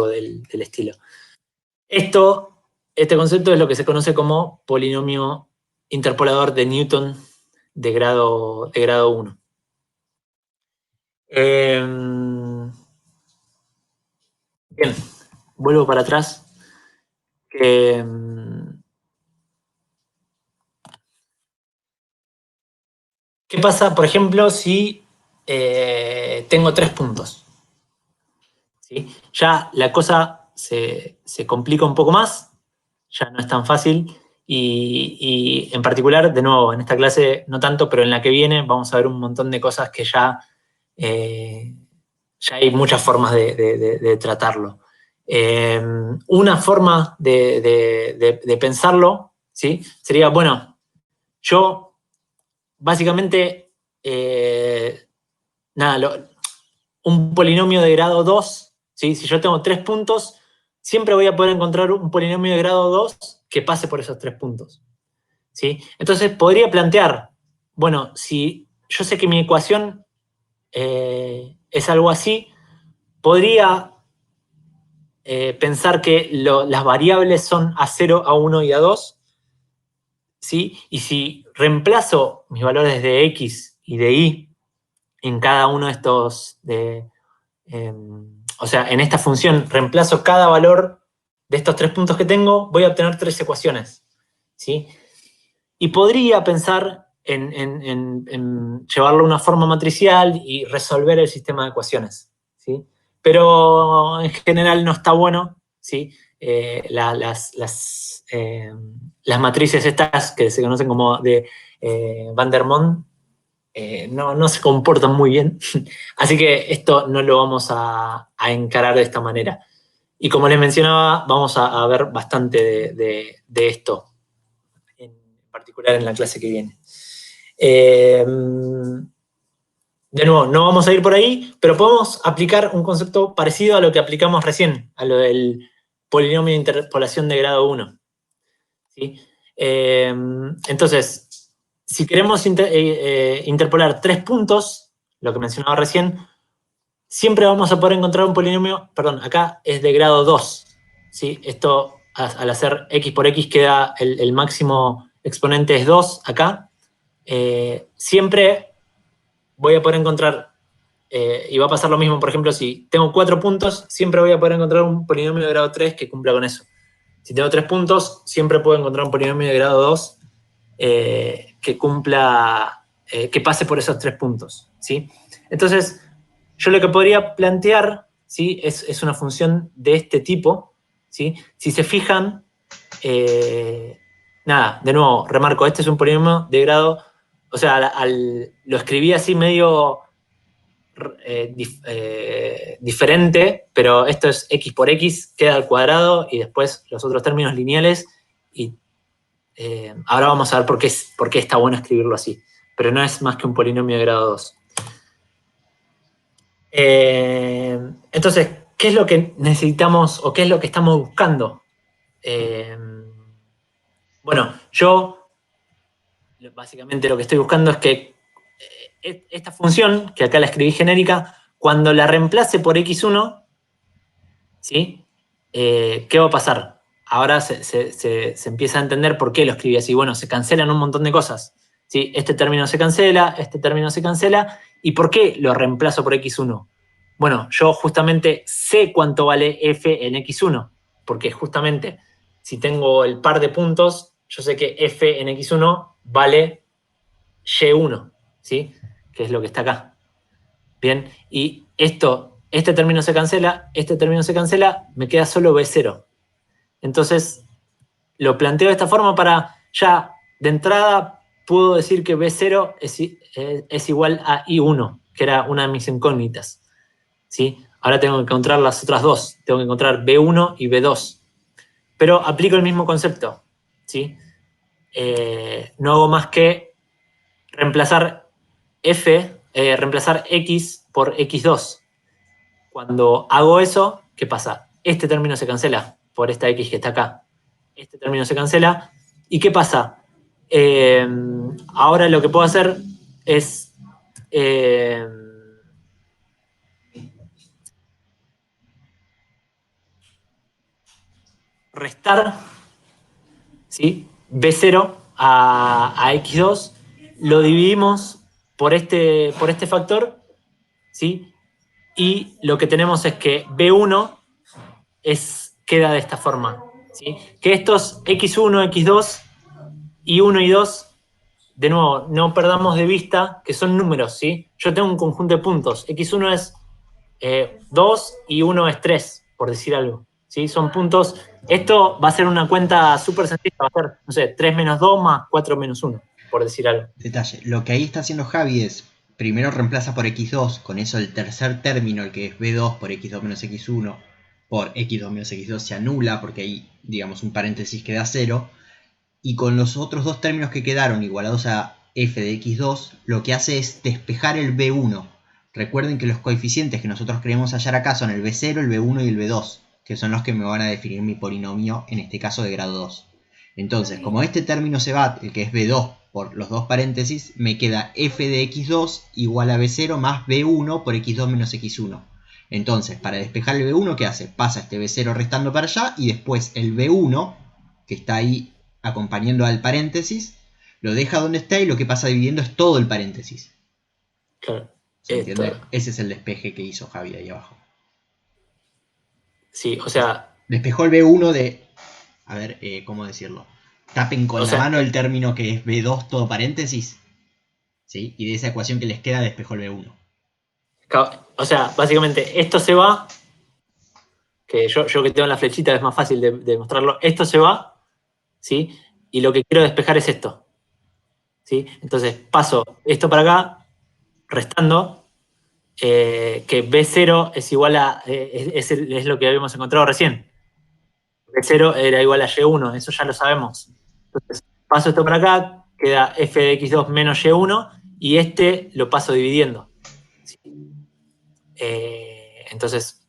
[SPEAKER 1] del estilo. Este concepto es lo que se conoce como polinomio interpolador de Newton de grado 1. Bien, vuelvo para atrás. ¿Qué pasa, por ejemplo, si tengo 3 puntos? ¿Sí? Ya la cosa se complica un poco más, ya no es tan fácil, y en particular, de nuevo, en esta clase no tanto, pero en la que viene vamos a ver un montón de cosas que ya hay muchas formas de tratarlo. Una forma de pensarlo, ¿sí? Sería, bueno, yo básicamente, un polinomio de grado 2, ¿sí? Si yo tengo 3 puntos, siempre voy a poder encontrar un polinomio de grado 2 que pase por esos 3 puntos, ¿sí? Entonces podría plantear, bueno, si yo sé que mi ecuación es algo así, podría pensar que las variables son A0, A1 y A2, ¿sí? Y si reemplazo mis valores de X y de Y en cada uno de estos, o sea, en esta función reemplazo cada valor de estos 3 puntos que tengo, voy a obtener 3 ecuaciones, ¿sí? Y podría pensar en llevarlo a una forma matricial y resolver el sistema de ecuaciones, ¿sí? Pero en general no está bueno, ¿sí? Las matrices estas que se conocen como de Van der Monde no se comportan muy bien, así que esto no lo vamos a encarar de esta manera. Y como les mencionaba, vamos a ver bastante de esto, en particular en la clase que viene. De nuevo, no vamos a ir por ahí, pero podemos aplicar un concepto parecido a lo que aplicamos recién, a lo del polinomio de interpolación de grado 1. ¿Sí? Entonces, si queremos interpolar 3 puntos, lo que mencionaba recién, siempre vamos a poder encontrar un polinomio, perdón, acá es de grado 2. ¿Sí? Esto, al hacer x por x, queda el máximo exponente es 2 acá, siempre voy a poder encontrar, y va a pasar lo mismo, por ejemplo, si tengo 4 puntos, siempre voy a poder encontrar un polinomio de grado 3 que cumpla con eso. Si tengo 3 puntos, siempre puedo encontrar un polinomio de grado 2 que cumpla, que pase por esos 3 puntos, ¿sí? Entonces, yo lo que podría plantear, ¿sí? es una función de este tipo, ¿sí? Si se fijan, nada, de nuevo, remarco, este es un polinomio de grado, o sea, lo escribí así medio diferente, pero esto es x por x, queda al cuadrado, y después los otros términos lineales, y ahora vamos a ver por qué está bueno escribirlo así, pero no es más que un polinomio de grado 2. Entonces, ¿qué es lo que necesitamos o qué es lo que estamos buscando? Bueno, yo básicamente lo que estoy buscando es que esta función, que acá la escribí genérica, cuando la reemplace por x1, ¿sí? ¿Qué va a pasar? Ahora se empieza a entender por qué lo escribí así. Bueno, se cancelan un montón de cosas, ¿sí? Este término se cancela, este término se cancela. ¿Y por qué lo reemplazo por x1? Bueno, yo justamente sé cuánto vale f en x1, porque justamente si tengo el par de puntos, yo sé que f en x1 vale y1, ¿sí? Que es lo que está acá. Bien, y este término se cancela, este término se cancela, me queda solo b0. Entonces, lo planteo de esta forma para ya, de entrada, puedo decir que b0 es igual a i1, que era una de mis incógnitas, ¿sí? Ahora tengo que encontrar las otras dos, tengo que encontrar b1 y b2. Pero aplico el mismo concepto, ¿sí? No hago más que reemplazar reemplazar x por x2. Cuando hago eso, ¿qué pasa? Este término se cancela por esta x que está acá. Este término se cancela. ¿Y qué pasa? Ahora lo que puedo hacer es restar, ¿sí? B0 a x2, lo dividimos por este factor, ¿sí? Y lo que tenemos es que B1 queda de esta forma, ¿sí? Que estos x1, x2, y 1 y 2, de nuevo, no perdamos de vista que son números, ¿sí? Yo tengo un conjunto de puntos, x1 es 2 y 1 es 3, por decir algo, ¿sí? Son puntos, esto va a ser una cuenta súper sencilla, va a ser, no sé, 3 menos 2 más 4 menos 1, por decir algo.
[SPEAKER 3] Detalle, lo que ahí está haciendo Javi es, primero reemplaza por x2, con eso el tercer término, el que es b2 por x2 menos x1, por x2 menos x2 se anula, porque ahí, digamos, un paréntesis queda 0, y con los otros dos términos que quedaron igualados a f de x2, lo que hace es despejar el b1. Recuerden que los coeficientes que nosotros queremos hallar acá son el b0, el b1 y el b2, que son los que me van a definir mi polinomio, en este caso de grado 2. Entonces, como este término se va, el que es b2 por los dos paréntesis, me queda f de x2 igual a b0 más b1 por x2 menos x1. Entonces, para despejar el b1, ¿qué hace? Pasa este b0 restando para allá, y después el b1, que está ahí acompañando al paréntesis, lo deja donde está, y lo que pasa dividiendo es todo el paréntesis.
[SPEAKER 1] Claro.
[SPEAKER 3] ¿Se entiende? Ese es el despeje que hizo Javi ahí abajo.
[SPEAKER 1] Sí, o sea...
[SPEAKER 3] Despejó el b1 de... A ver, ¿cómo decirlo? Tapen con la mano el término que es b2 todo paréntesis, ¿sí? Y de esa ecuación que les queda despejó el b1.
[SPEAKER 1] O sea, básicamente esto se va, que yo que tengo la flechita es más fácil de mostrarlo, esto se va, ¿sí? Y lo que quiero despejar es esto, ¿sí? Entonces paso esto para acá, restando, que B0 es igual a, es lo que habíamos encontrado recién. B0 era igual a Y1, eso ya lo sabemos. Entonces paso esto para acá, queda f de x2 menos Y1, y este lo paso dividiendo. ¿Sí? Entonces,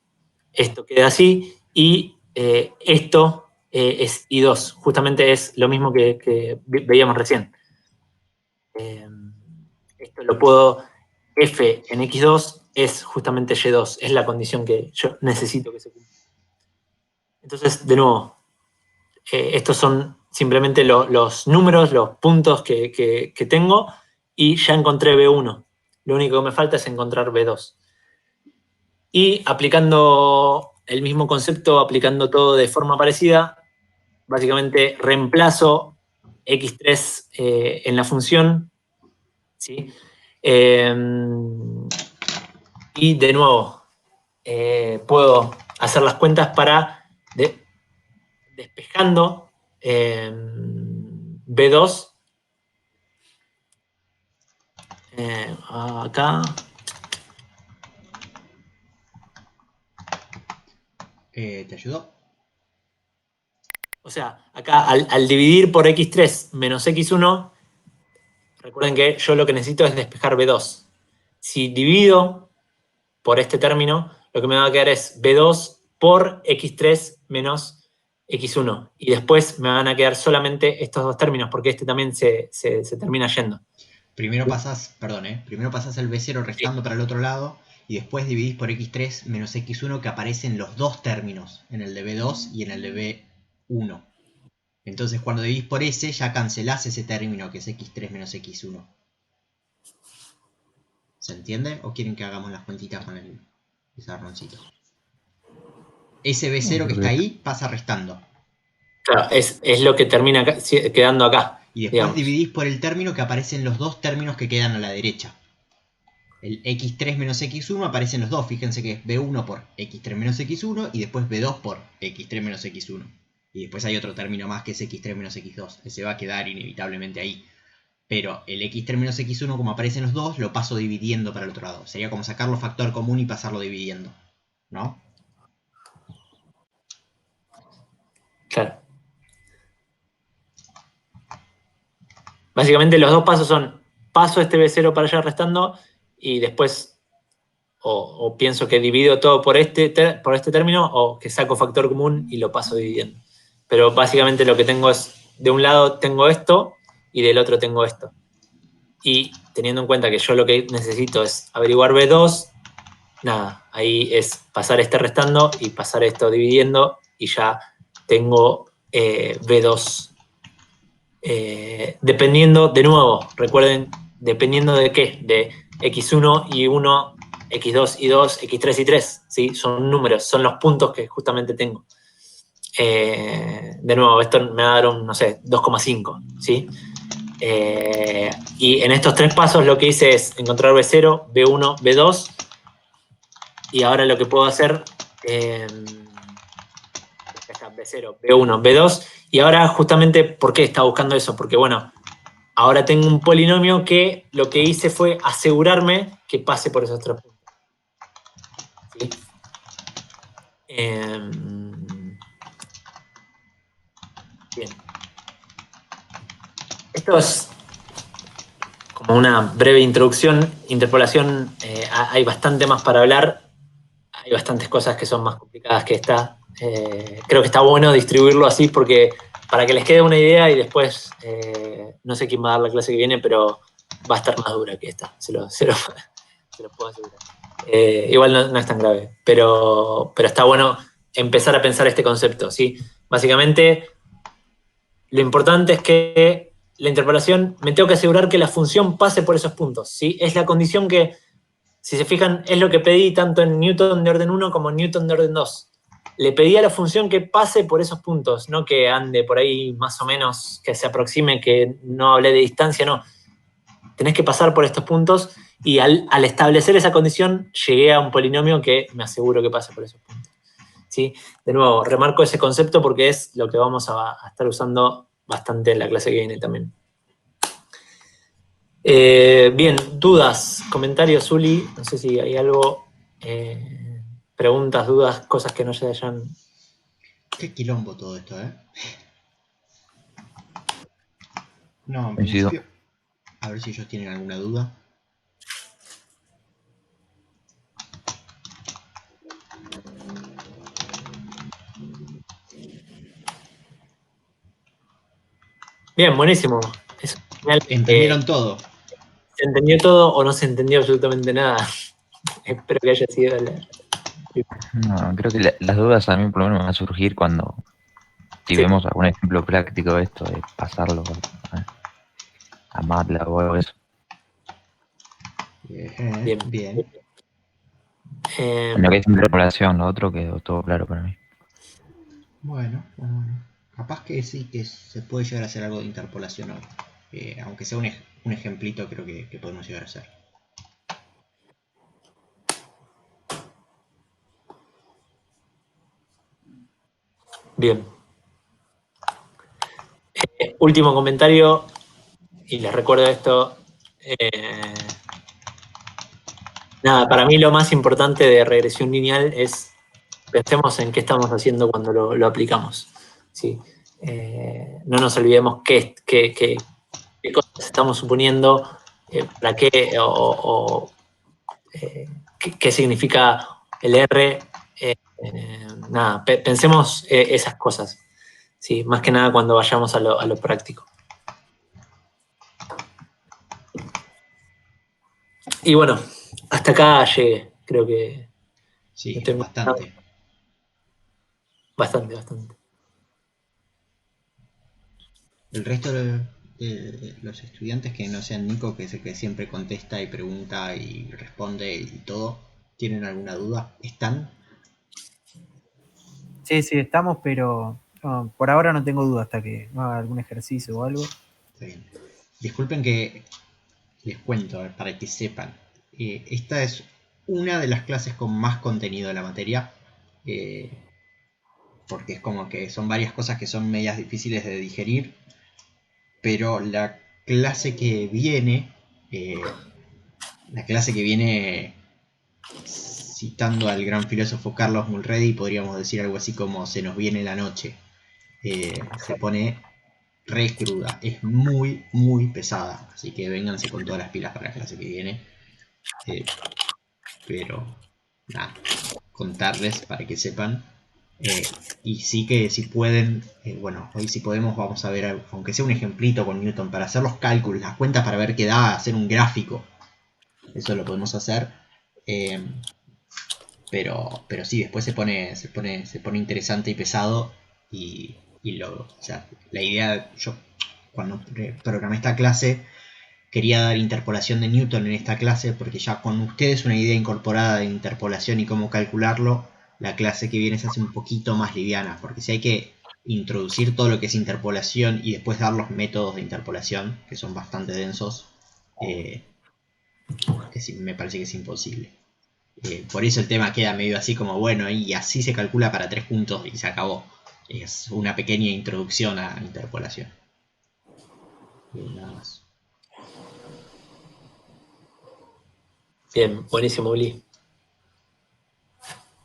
[SPEAKER 1] esto queda así, y esto es I2, justamente es lo mismo que veíamos recién. Esto lo puedo, f en x2 es justamente y2, es la condición que yo necesito que se cumpla. Entonces, de nuevo, estos son simplemente los números, los puntos que tengo, y ya encontré B1. Lo único que me falta es encontrar B2. Y aplicando el mismo concepto, aplicando todo de forma parecida, básicamente reemplazo x3 en la función, ¿sí? Y de nuevo, puedo hacer las cuentas para despejando B2. Acá.
[SPEAKER 3] ¿Te ayudó?
[SPEAKER 1] O sea, acá al dividir por x3 menos x1, recuerden que yo lo que necesito es despejar B2. Si divido por este término, lo que me va a quedar es B2 por x3 menos x1. Y después me van a quedar solamente estos dos términos, porque este también se termina yendo.
[SPEAKER 3] Primero pasás, primero pasás el B0 restando para el otro lado y después dividís por x3 menos x1 que aparecen los dos términos, en el de B2 y en el de B1. Entonces cuando dividís por ese ya cancelás ese término que es x3 menos x1. ¿Se entiende? ¿O quieren que hagamos las cuentitas con el pizarroncito? Ese B0 que está ahí pasa restando.
[SPEAKER 1] Claro, es lo que termina acá, quedando acá.
[SPEAKER 3] Y después
[SPEAKER 1] digamos.
[SPEAKER 3] dividís por el término que aparecen los dos términos que quedan a la derecha. El x3 menos x1 aparecen los dos. Fíjense que es b1 por x3 menos x1 y después b2 por x3 menos x1. Y después hay otro término más que es x3 menos x2. Ese va a quedar inevitablemente ahí. Pero el x3 menos x1, como aparecen los dos, lo paso dividiendo para el otro lado. Sería como sacarlo factor común y pasarlo dividiendo, ¿no?
[SPEAKER 1] Claro. Básicamente los dos pasos son, paso este B0 para allá restando y después o pienso que divido todo por este término o que saco factor común y lo paso dividiendo. Pero básicamente lo que tengo es, de un lado tengo esto y del otro tengo esto. Y teniendo en cuenta que yo lo que necesito es averiguar B2, nada, ahí es pasar este restando y pasar esto dividiendo y ya tengo B2. Dependiendo, de nuevo, recuerden, dependiendo de qué, de x1 y 1, x2 y 2, x3 y 3, ¿sí? Son números, son los puntos que justamente tengo. De nuevo, esto me va a dar un, no sé, 2,5, ¿sí? Y en estos tres pasos lo que hice es encontrar B0, B1, B2, y ahora lo que puedo hacer, B0, B1, B2, y ahora justamente, ¿por qué estaba buscando eso? Porque bueno, ahora tengo un polinomio que lo que hice fue asegurarme que pase por esos tres puntos. ¿Sí? Bien. Esto es como una breve introducción, interpolación, hay bastante más para hablar, hay bastantes cosas que son más complicadas que esta. Creo que está bueno distribuirlo así porque para que les quede una idea y después no sé quién va a dar la clase que viene, pero va a estar más dura que esta, se lo puedo asegurar. Igual no es tan grave, pero está bueno empezar a pensar este concepto, ¿sí? Básicamente, lo importante es que la interpolación, me tengo que asegurar que la función pase por esos puntos, ¿sí? Es la condición que, si se fijan, es lo que pedí tanto en Newton de orden 1 como en Newton de orden 2. Le pedí a la función que pase por esos puntos, no que ande por ahí más o menos, que se aproxime, que no hable de distancia, no. Tenés que pasar por estos puntos y al establecer esa condición llegué a un polinomio que me aseguro que pase por esos puntos. ¿Sí? De nuevo, remarco ese concepto porque es lo que vamos a estar usando bastante en la clase que viene también. Bien, dudas, comentarios, Uli, no sé si hay algo... preguntas, dudas, cosas que no se hayan...
[SPEAKER 3] Qué quilombo todo esto, ¿eh? No, en
[SPEAKER 4] Coincido.
[SPEAKER 3] principio... A ver si ellos tienen alguna duda.
[SPEAKER 1] Bien, buenísimo. Es genial.
[SPEAKER 3] ¿Entendieron todo?
[SPEAKER 1] ¿Se entendió todo o no se entendió absolutamente nada? Espero que haya sido la...
[SPEAKER 4] No, creo que las dudas a mí por lo menos van a surgir cuando Si
[SPEAKER 1] Sí.
[SPEAKER 4] vemos algún ejemplo práctico de esto, de pasarlo a MATLAB o algo de eso.
[SPEAKER 1] Bien.
[SPEAKER 3] Bien.
[SPEAKER 1] Eh,
[SPEAKER 4] En lo que es interpolación, lo otro quedó todo claro para mí.
[SPEAKER 3] Bueno. Capaz que sí, que se puede llegar a hacer algo de interpolación ahora. Aunque sea un ejemplito, creo que podemos llegar a hacer.
[SPEAKER 1] bien. Último comentario, y les recuerdo esto. Nada, para mí lo más importante de regresión lineal es pensemos en qué estamos haciendo cuando lo aplicamos. ¿Sí? No nos olvidemos qué cosas estamos suponiendo, para qué qué significa el R. Nada, pensemos esas cosas. ¿Sí? Más que nada cuando vayamos a lo práctico. Y bueno, hasta acá llegué. Creo que
[SPEAKER 3] Sí,
[SPEAKER 1] estoy
[SPEAKER 3] bastante.
[SPEAKER 1] bastante.
[SPEAKER 3] El resto de los estudiantes que no sean Nico, que es el que siempre contesta y pregunta y responde y todo, ¿tienen alguna duda? ¿Están?
[SPEAKER 2] Sí, estamos, pero por ahora no tengo duda hasta que haga algún ejercicio o algo.
[SPEAKER 3] Está bien. Disculpen que les cuento, para que sepan. Esta es una de las clases con más contenido de la materia. Porque es como que son varias cosas que son medias difíciles de digerir. Pero la clase que viene, citando al gran filósofo Carlos Mulready, podríamos decir algo así como se nos viene la noche. Se pone re cruda, es muy, muy pesada. Así que vénganse con todas las pilas para la clase que viene. Pero nada, contarles para que sepan. Y sí que si pueden, bueno, hoy si podemos vamos a ver, aunque sea un ejemplito con Newton, para hacer los cálculos, las cuentas para ver qué da, hacer un gráfico. Eso lo podemos hacer. Eh, pero sí, después se pone interesante y pesado. O sea, la idea, yo cuando programé esta clase, quería dar interpolación de Newton en esta clase porque ya con ustedes una idea incorporada de interpolación y cómo calcularlo, la clase que viene se hace un poquito más liviana, porque si hay que introducir todo lo que es interpolación y después dar los métodos de interpolación, que son bastante densos, me parece que es imposible. Por eso el tema queda medio así como bueno, y así se calcula para 3 puntos y se acabó. Es una pequeña introducción a interpolación. Nada más.
[SPEAKER 1] Bien, buenísimo, Uli.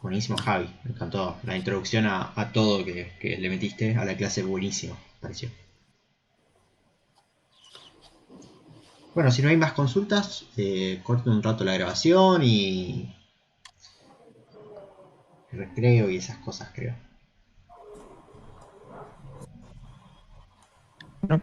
[SPEAKER 3] Buenísimo, Javi. Me encantó la introducción a todo que le metiste a la clase. Buenísimo, pareció. Bueno, si no hay más consultas, corten un rato la grabación y recreo y esas cosas, creo.
[SPEAKER 4] No,